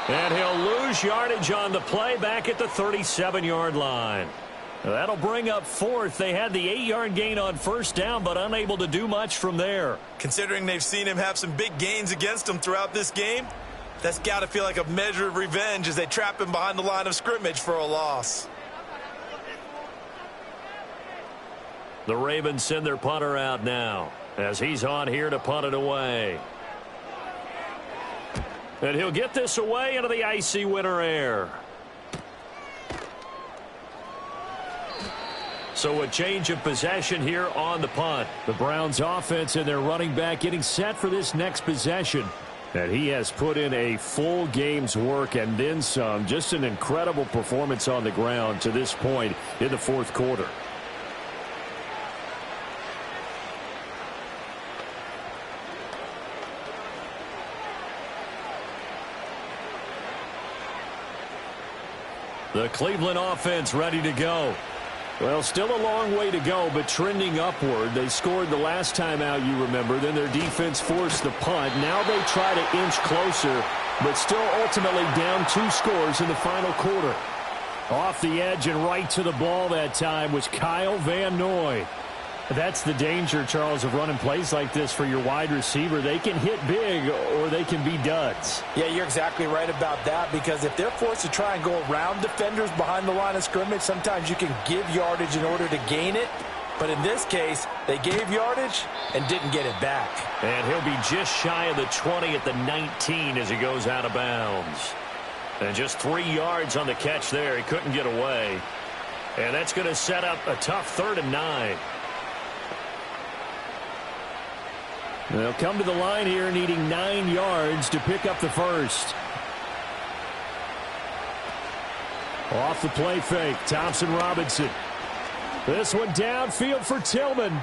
And he'll lose yardage on the play back at the 37-yard line. That'll bring up 4th. They had the 8-yard gain on 1st down, but unable to do much from there. Considering they've seen him have some big gains against him throughout this game, that's got to feel like a measure of revenge as they trap him behind the line of scrimmage for a loss. The Ravens send their punter out now as he's on here to punt it away. And he'll get this away into the icy winter air. So a change of possession here on the punt. The Browns offense and their running back getting set for this next possession. And he has put in a full game's work and then some. Just an incredible performance on the ground to this point in the fourth quarter. The Cleveland offense ready to go. Well, still a long way to go, but trending upward. They scored the last time out, you remember. Then their defense forced the punt. Now they try to inch closer, but still ultimately down 2 scores in the final quarter. Off the edge and right to the ball that time was Kyle Van Noy. That's the danger, Charles, of running plays like this for your wide receiver. They can hit big or they can be duds. Yeah, you're exactly right about that, because if they're forced to try and go around defenders behind the line of scrimmage, sometimes you can give yardage in order to gain it. But in this case, they gave yardage and didn't get it back. And he'll be just shy of the 20 at the 19 as he goes out of bounds. And just 3 yards on the catch there. He couldn't get away. And that's going to set up a tough 3rd and 9. They'll come to the line here needing 9 yards to pick up the first. Off the play fake, Thompson Robinson. This one downfield for Tillman. And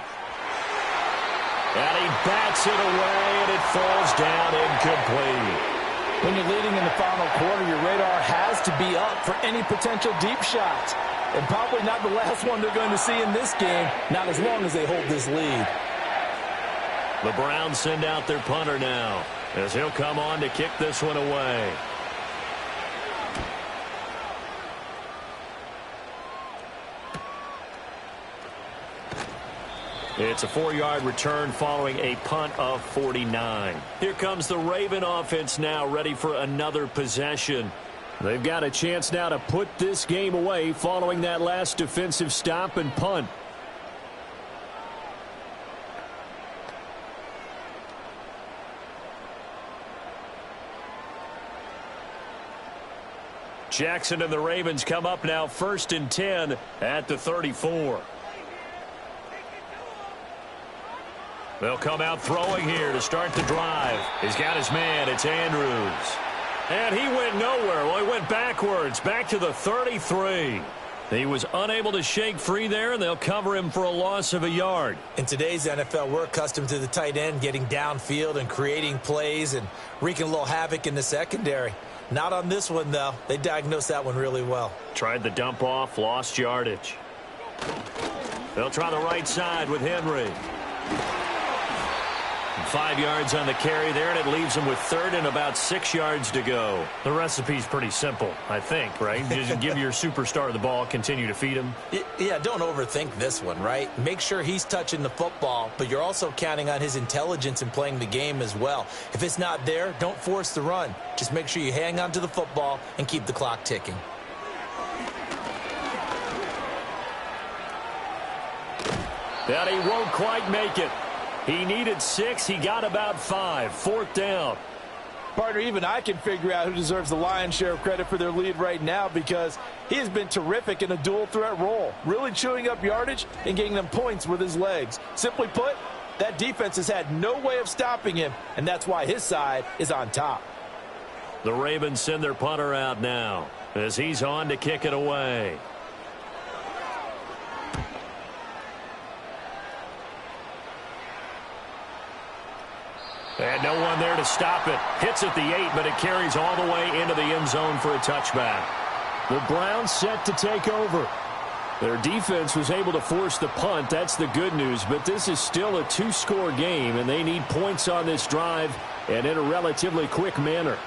he bats it away, and it falls down incomplete. When you're leading in the final quarter, your radar has to be up for any potential deep shots. And probably not the last one they're going to see in this game, not as long as they hold this lead. The Browns send out their punter now as he'll come on to kick this one away. It's a 4-yard return following a punt of 49. Here comes the Raven offense now, ready for another possession. They've got a chance now to put this game away following that last defensive stop and punt. Jackson and the Ravens come up now 1st and 10 at the 34. They'll come out throwing here to start the drive. He's got his man. It's Andrews. And he went nowhere. Well, he went backwards, back to the 33. He was unable to shake free there, and they'll cover him for a loss of a yard. In today's NFL, we're accustomed to the tight end getting downfield and creating plays and wreaking a little havoc in the secondary. Not on this one, though. They diagnosed that one really well. Tried the dump off, lost yardage. They'll try the right side with Henry. 5 yards on the carry there, and it leaves them with 3rd and about 6 yards to go. The recipe's pretty simple, I think, right? Just give your superstar the ball, continue to feed him. Yeah, don't overthink this one, right? Make sure he's touching the football, but you're also counting on his intelligence in playing the game as well. If it's not there, don't force the run. Just make sure you hang on to the football and keep the clock ticking. That he won't quite make it. He needed 6. He got about 5. 4th down. Partner, even I can figure out who deserves the lion's share of credit for their lead right now, because he has been terrific in a dual threat role, really chewing up yardage and getting them points with his legs. Simply put, that defense has had no way of stopping him, and that's why his side is on top. The Ravens send their punter out now as he's on to kick it away. And no one there to stop it. Hits at the 8, but it carries all the way into the end zone for a touchback. The Browns set to take over. Their defense was able to force the punt. That's the good news, but this is still a 2-score game, and they need points on this drive and in a relatively quick manner.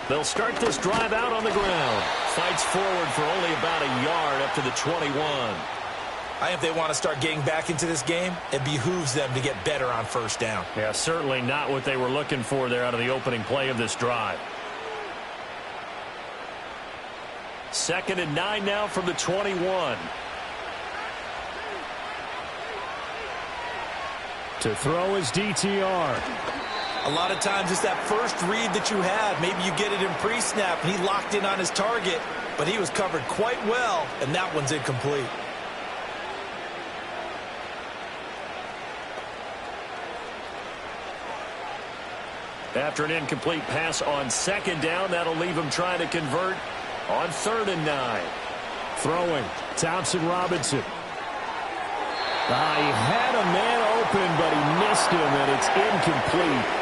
They'll start this drive out on the ground. Fights forward for only about a yard up to the 21. I think if they want to start getting back into this game, it behooves them to get better on 1st down. Yeah, certainly not what they were looking for there out of the opening play of this drive. 2nd and 9 now from the 21. To throw is DTR. A lot of times it's that first read that you have. Maybe you get it in pre-snap, and he locked in on his target, but he was covered quite well, and that one's incomplete. After an incomplete pass on second down, that'll leave him trying to convert on 3rd and 9. Throwing, Thompson Robinson. He had a man open, but he missed him, and it's incomplete.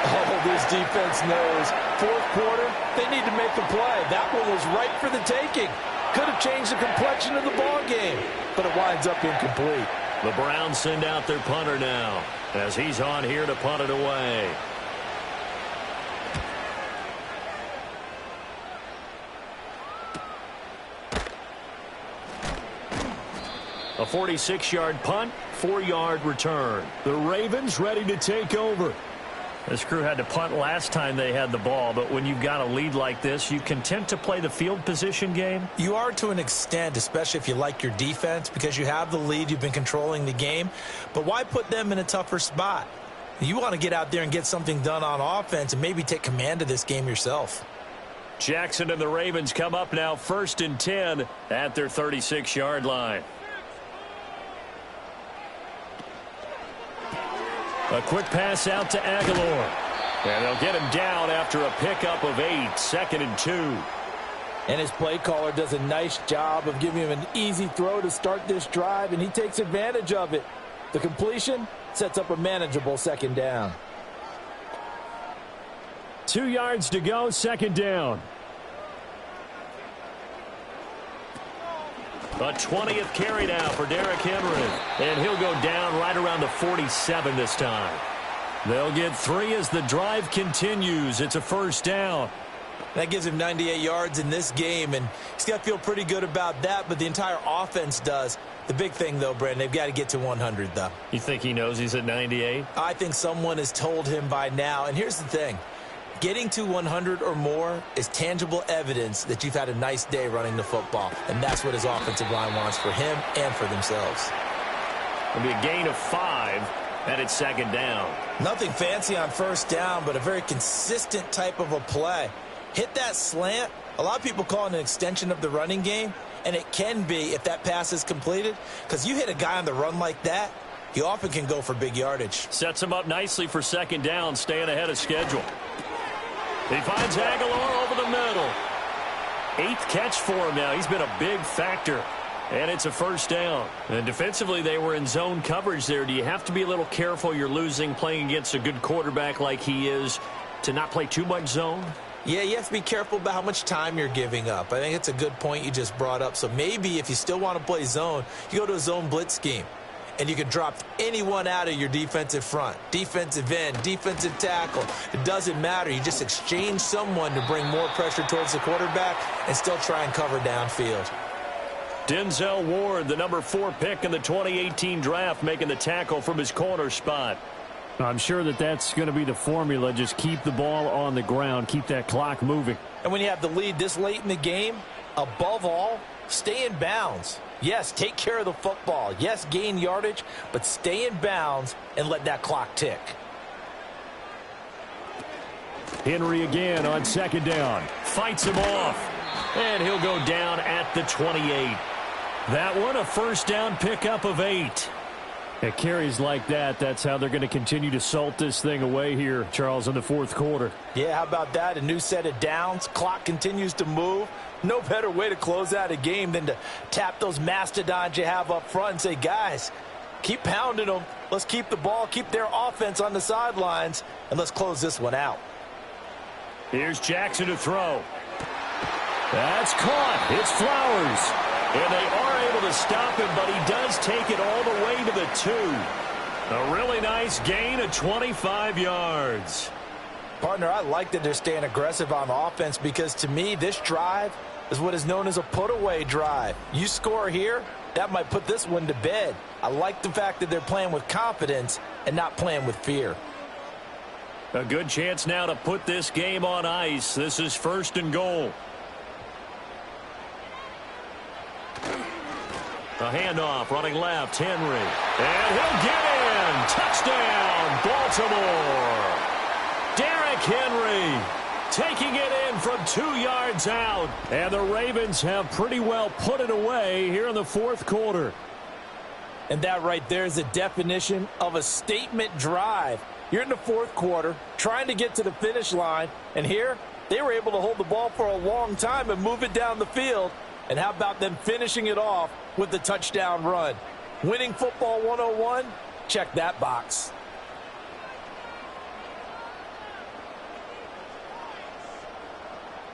Oh, this defense knows. 4th quarter, they need to make a play. That one was right for the taking. Could have changed the complexion of the ball game, but it winds up incomplete. The Browns send out their punter now as he's on here to punt it away. A 46-yard punt, 4-yard return. The Ravens ready to take over. This crew had to punt last time they had the ball, but when you've got a lead like this, you content to play the field position game? You are to an extent, especially if you like your defense, because you have the lead, you've been controlling the game. But why put them in a tougher spot? You want to get out there and get something done on offense and maybe take command of this game yourself. Jackson and the Ravens come up now 1st and 10 at their 36-yard line. A quick pass out to Aguilar. And they'll get him down after a pickup of 8, 2nd and 2. And his play caller does a nice job of giving him an easy throw to start this drive, and he takes advantage of it. The completion sets up a manageable 2nd down. 2 yards to go, 2nd down. A 20th carry now for Derrick Henry. And he'll go down right around the 47 this time. They'll get 3 as the drive continues. It's a 1st down. That gives him 98 yards in this game, and he's got to feel pretty good about that, but the entire offense does. The big thing, though, Brandon, they've got to get to 100, though. You think he knows he's at 98? I think someone has told him by now, and here's the thing. Getting to 100 or more is tangible evidence that you've had a nice day running the football, and that's what his offensive line wants for him and for themselves. It'll be a gain of 5, and it's 2nd down. Nothing fancy on 1st down, but a very consistent type of a play. Hit that slant. A lot of people call it an extension of the running game, and it can be if that pass is completed, because you hit a guy on the run like that, he often can go for big yardage. Sets him up nicely for 2nd down, staying ahead of schedule. He finds Aguilar over the middle. 8th catch for him now. He's been a big factor. And it's a 1st down. And defensively, they were in zone coverage there. Do you have to be a little careful? You're losing playing against a good quarterback like he is to not play too much zone? Yeah, you have to be careful about how much time you're giving up. I think it's a good point you just brought up. So maybe if you still want to play zone, you go to a zone blitz scheme. And you can drop anyone out of your defensive front, defensive end, defensive tackle. It doesn't matter. You just exchange someone to bring more pressure towards the quarterback and still try and cover downfield. Denzel Ward, the number 4 pick in the 2018 draft, making the tackle from his corner spot. I'm sure that's going to be the formula. Just keep the ball on the ground. Keep that clock moving. And when you have the lead this late in the game, above all, stay in bounds. Yes, take care of the football. Yes, gain yardage, but stay in bounds and let that clock tick. Henry again on 2nd down. Fights him off. And he'll go down at the 28. That one, a 1st down pickup of 8. At carries like that, that's how they're going to continue to salt this thing away here, Charles, in the 4th quarter. Yeah, how about that? A new set of downs. Clock continues to move. No better way to close out a game than to tap those mastodons you have up front and say, guys, keep pounding them. Let's keep the ball, keep their offense on the sidelines, and let's close this one out. Here's Jackson to throw. That's caught. It's Flowers. And they are able to stop him, but he does take it all the way to the 2. A really nice gain of 25 yards. Partner, I like that they're staying aggressive on offense because, to me, this drive is what is known as a put-away drive. You score here, that might put this one to bed. I like the fact that they're playing with confidence and not playing with fear. A good chance now to put this game on ice. This is 1st and goal. A handoff, running left, Henry. And he'll get in. Touchdown, Baltimore. Derrick Henry taking it in from 2 yards out. And the Ravens have pretty well put it away here in the fourth quarter. And that right there is the definition of a statement drive. You're in the fourth quarter, trying to get to the finish line, and here they were able to hold the ball for a long time and move it down the field. And how about them finishing it off with the touchdown run? Winning football 101? Check that box.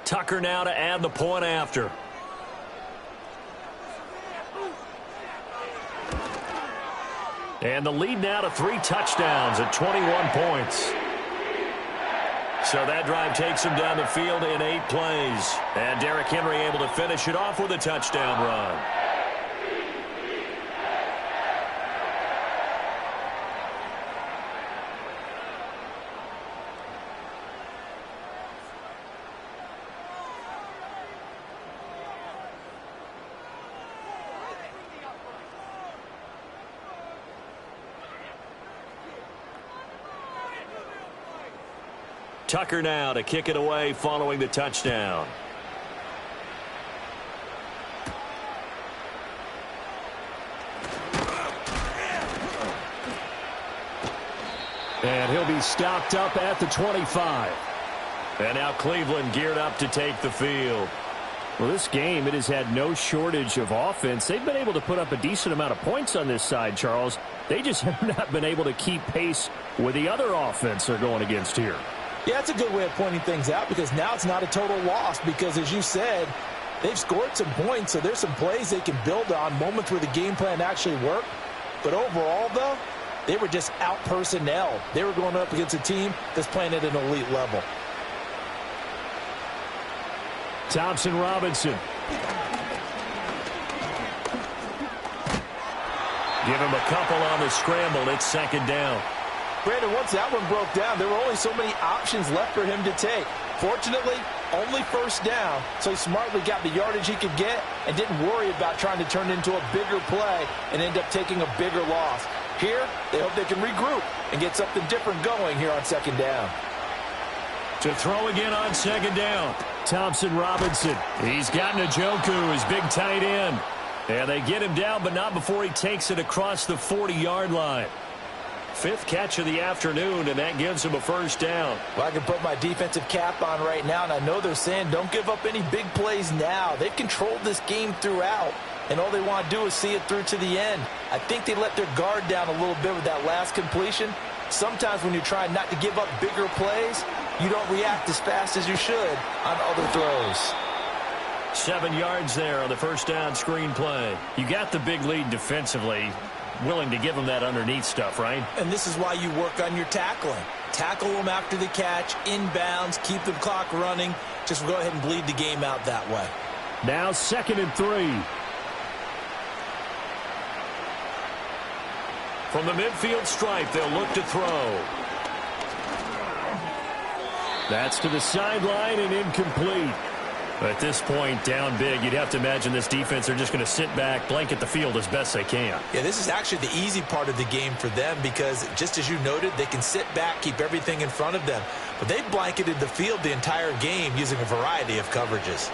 Tucker now to add the point after. And the lead now to 3 touchdowns at 21 points. So that drive takes him down the field in 8 plays. And Derrick Henry able to finish it off with a touchdown run. Tucker now to kick it away following the touchdown. And he'll be stopped up at the 25. And now Cleveland geared up to take the field. Well, this game, it has had no shortage of offense. They've been able to put up a decent amount of points on this side, Charles. They just have not been able to keep pace with the other offense they're going against here. Yeah, that's a good way of pointing things out because now it's not a total loss because, as you said, they've scored some points, so there's some plays they can build on, moments where the game plan actually worked. But overall, though, they were just out-personnel. They were going up against a team that's playing at an elite level. Thompson Robinson. Give him a couple on the scramble. It's second down. Brandon, once that one broke down, there were only so many options left for him to take. Fortunately, only first down, so he smartly got the yardage he could get and didn't worry about trying to turn it into a bigger play and end up taking a bigger loss. Here, they hope they can regroup and get something different going here on second down. To throw again on second down. Thompson Robinson. He's got Njoku, his big tight end. And they get him down, but not before he takes it across the 40-yard line. 5th catch of the afternoon, and that gives him a first down. Well, I can put my defensive cap on right now, and I know they're saying don't give up any big plays now. They've controlled this game throughout, and all they want to do is see it through to the end. I think they let their guard down a little bit with that last completion. Sometimes when you're trying not to give up bigger plays, you don't react as fast as you should on other throws. 7 yards there on the first down screen play. You got the big lead defensively. Willing to give them that underneath stuff, right? And this is why you work on your tackling. Tackle them after the catch, inbounds, keep the clock running. Just go ahead and bleed the game out that way. Now 2nd and 3. From the midfield stripe, they'll look to throw. That's to the sideline and incomplete. At this point, down big, you'd have to imagine this defense are just going to sit back, blanket the field as best they can. Yeah, this is actually the easy part of the game for them because, just as you noted, they can sit back, keep everything in front of them. But they blanketed the field the entire game using a variety of coverages.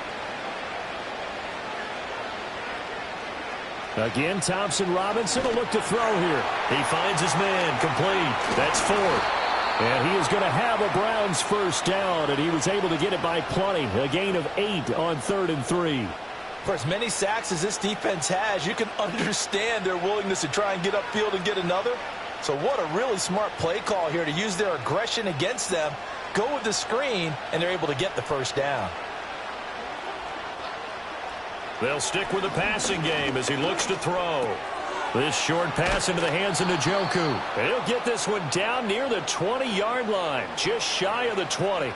Again, Thompson Robinson will look to throw here. He finds his man, complete. That's 4. And he is going to have a Browns first down, and he was able to get it by plenty. A gain of 8 on 3rd and 3. For as many sacks as this defense has, you can understand their willingness to try and get upfield and get another. So what a really smart play call here to use their aggression against them, go with the screen, and they're able to get the first down. They'll stick with the passing game as he looks to throw. This short pass into the hands of Njoku. He'll get this one down near the 20-yard line, just shy of the 20.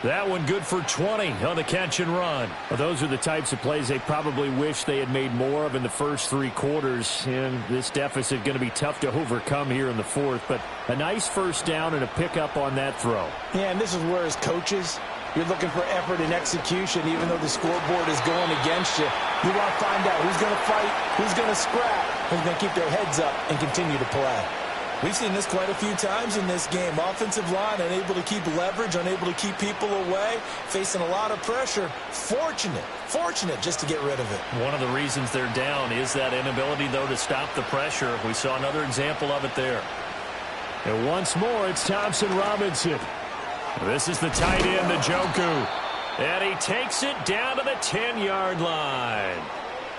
That one good for 20 on the catch and run. Well, those are the types of plays they probably wish they had made more of in the first 3 quarters. And this deficit going to be tough to overcome here in the 4th. But a nice first down and a pickup on that throw. Yeah, and this is where as coaches, You're looking for effort and execution, even though the scoreboard is going against you. You want to find out who's going to fight, who's going to scrap, who's going to keep their heads up and continue to play. We've seen this quite a few times in this game. Offensive line unable to keep leverage, unable to keep people away, facing a lot of pressure. Fortunate just to get rid of it. One of the reasons they're down is that inability, though, to stop the pressure. We saw another example of it there. And once more, it's Thompson Robinson. This is the tight end, Njoku. And he takes it down to the 10-yard line.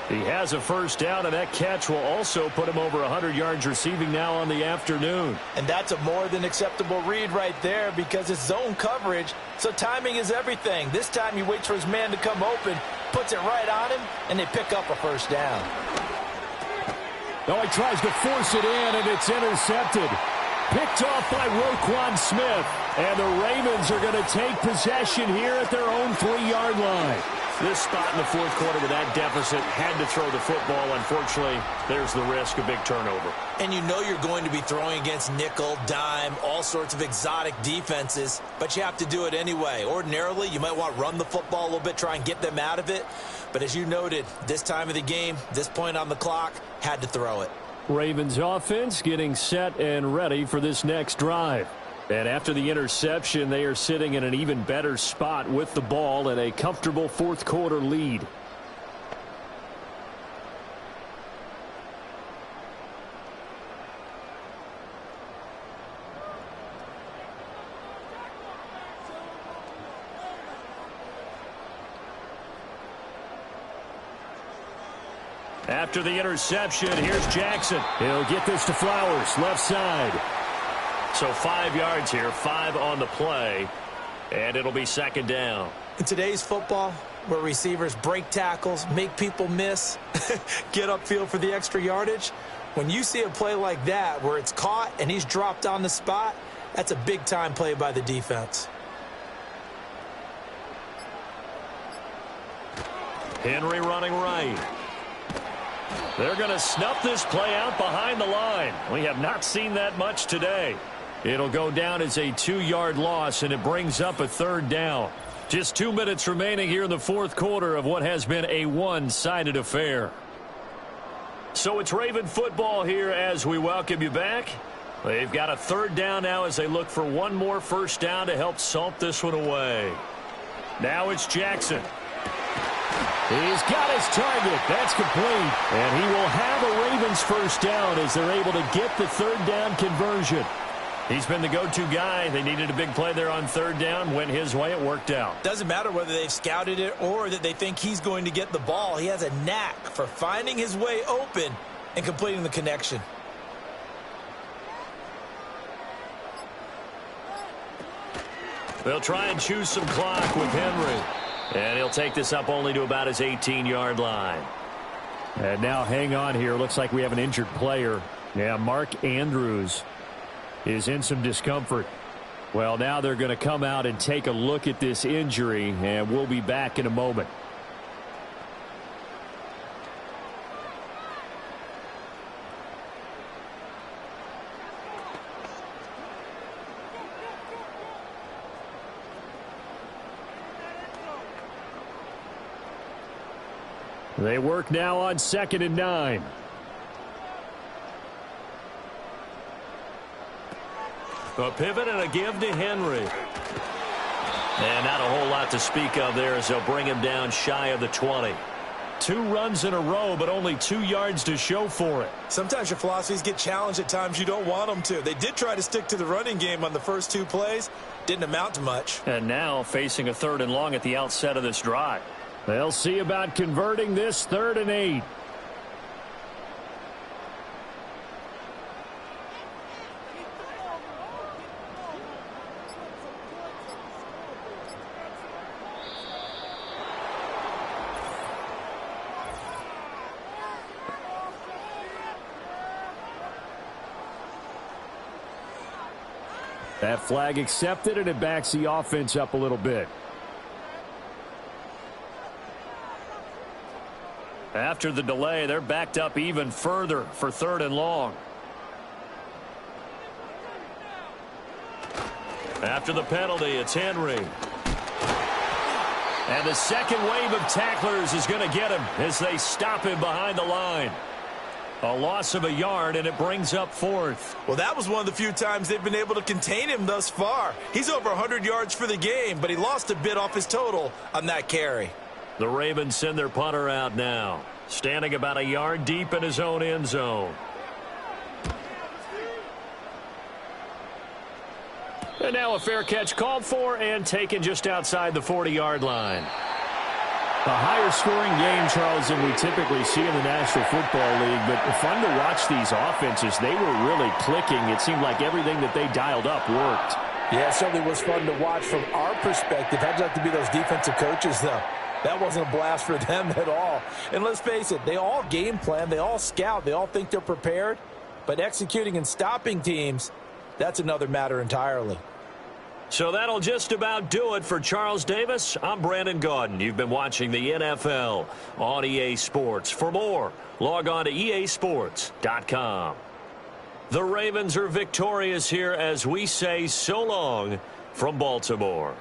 He has a first down, and that catch will also put him over 100 yards receiving now on the afternoon. And that's a more than acceptable read right there because it's zone coverage, so timing is everything. This time he waits for his man to come open, puts it right on him, and they pick up a first down. Oh, he tries to force it in, and it's intercepted. Picked off by Roquan Smith. And the Ravens are going to take possession here at their own 3-yard line. This spot in the fourth quarter with that deficit had to throw the football. Unfortunately, there's the risk of big turnover. And you know you're going to be throwing against nickel, dime, all sorts of exotic defenses, but you have to do it anyway. Ordinarily, you might want to run the football a little bit, try and get them out of it. But as you noted, this time of the game, this point on the clock, had to throw it. Ravens offense getting set and ready for this next drive. And after the interception, they are sitting in an even better spot with the ball and a comfortable fourth quarter lead. After the interception, here's Jackson. He'll get this to Flowers, left side. So 5 yards here, 5 on the play, and it'll be second down. In today's football, where receivers break tackles, make people miss, get upfield for the extra yardage, when you see a play like that where it's caught and he's dropped on the spot, that's a big-time play by the defense. Henry running right. They're going to snuff this play out behind the line. We have not seen that much today. It'll go down as a 2-yard loss, and it brings up a third down. Just 2 minutes remaining here in the fourth quarter of what has been a one-sided affair. So it's Raven football here as we welcome you back. They've got a third down now as they look for one more first down to help salt this one away. Now it's Jackson. He's got his target. That's complete. And he will have a Ravens first down as they're able to get the third down conversion. He's been the go-to guy. They needed a big play there on third down. Went his way. It worked out. Doesn't matter whether they've scouted it or that they think he's going to get the ball. He has a knack for finding his way open and completing the connection. They'll try and choose some clock with Henry. And he'll take this up only to about his 18-yard line. And now hang on here. Looks like we have an injured player. Yeah, Mark Andrews is in some discomfort. Well, now they're going to come out and take a look at this injury, and we'll be back in a moment. They work now on 2nd and 9. A pivot and a give to Henry. And not a whole lot to speak of there as they'll bring him down shy of the 20. 2 runs in a row, but only 2 yards to show for it. Sometimes your philosophies get challenged at times you don't want them to. They did try to stick to the running game on the first 2 plays. Didn't amount to much. And now facing a 3rd and long at the outset of this drive. They'll see about converting this 3rd and 8. That flag accepted, and it backs the offense up a little bit. After the delay, they're backed up even further for 3rd and long. After the penalty, it's Henry. And the second wave of tacklers is going to get him as they stop him behind the line. A loss of a yard, and it brings up fourth. Well, that was one of the few times they've been able to contain him thus far. He's over 100 yards for the game, but he lost a bit off his total on that carry. The Ravens send their punter out now, standing about a yard deep in his own end zone. And now a fair catch called for and taken just outside the 40-yard line. A higher scoring game, Charles, than we typically see in the National Football League, but fun to watch these offenses. They were really clicking. It seemed like everything that they dialed up worked. Yeah, it certainly was fun to watch from our perspective. How'd you like to be those defensive coaches, though? That wasn't a blast for them at all. And let's face it, they all game plan, they all scout, they all think they're prepared, but executing and stopping teams, that's another matter entirely. So that'll just about do it for Charles Davis. I'm Brandon Gaudin. You've been watching the NFL on EA Sports. For more, log on to easports.com. The Ravens are victorious here as we say so long from Baltimore.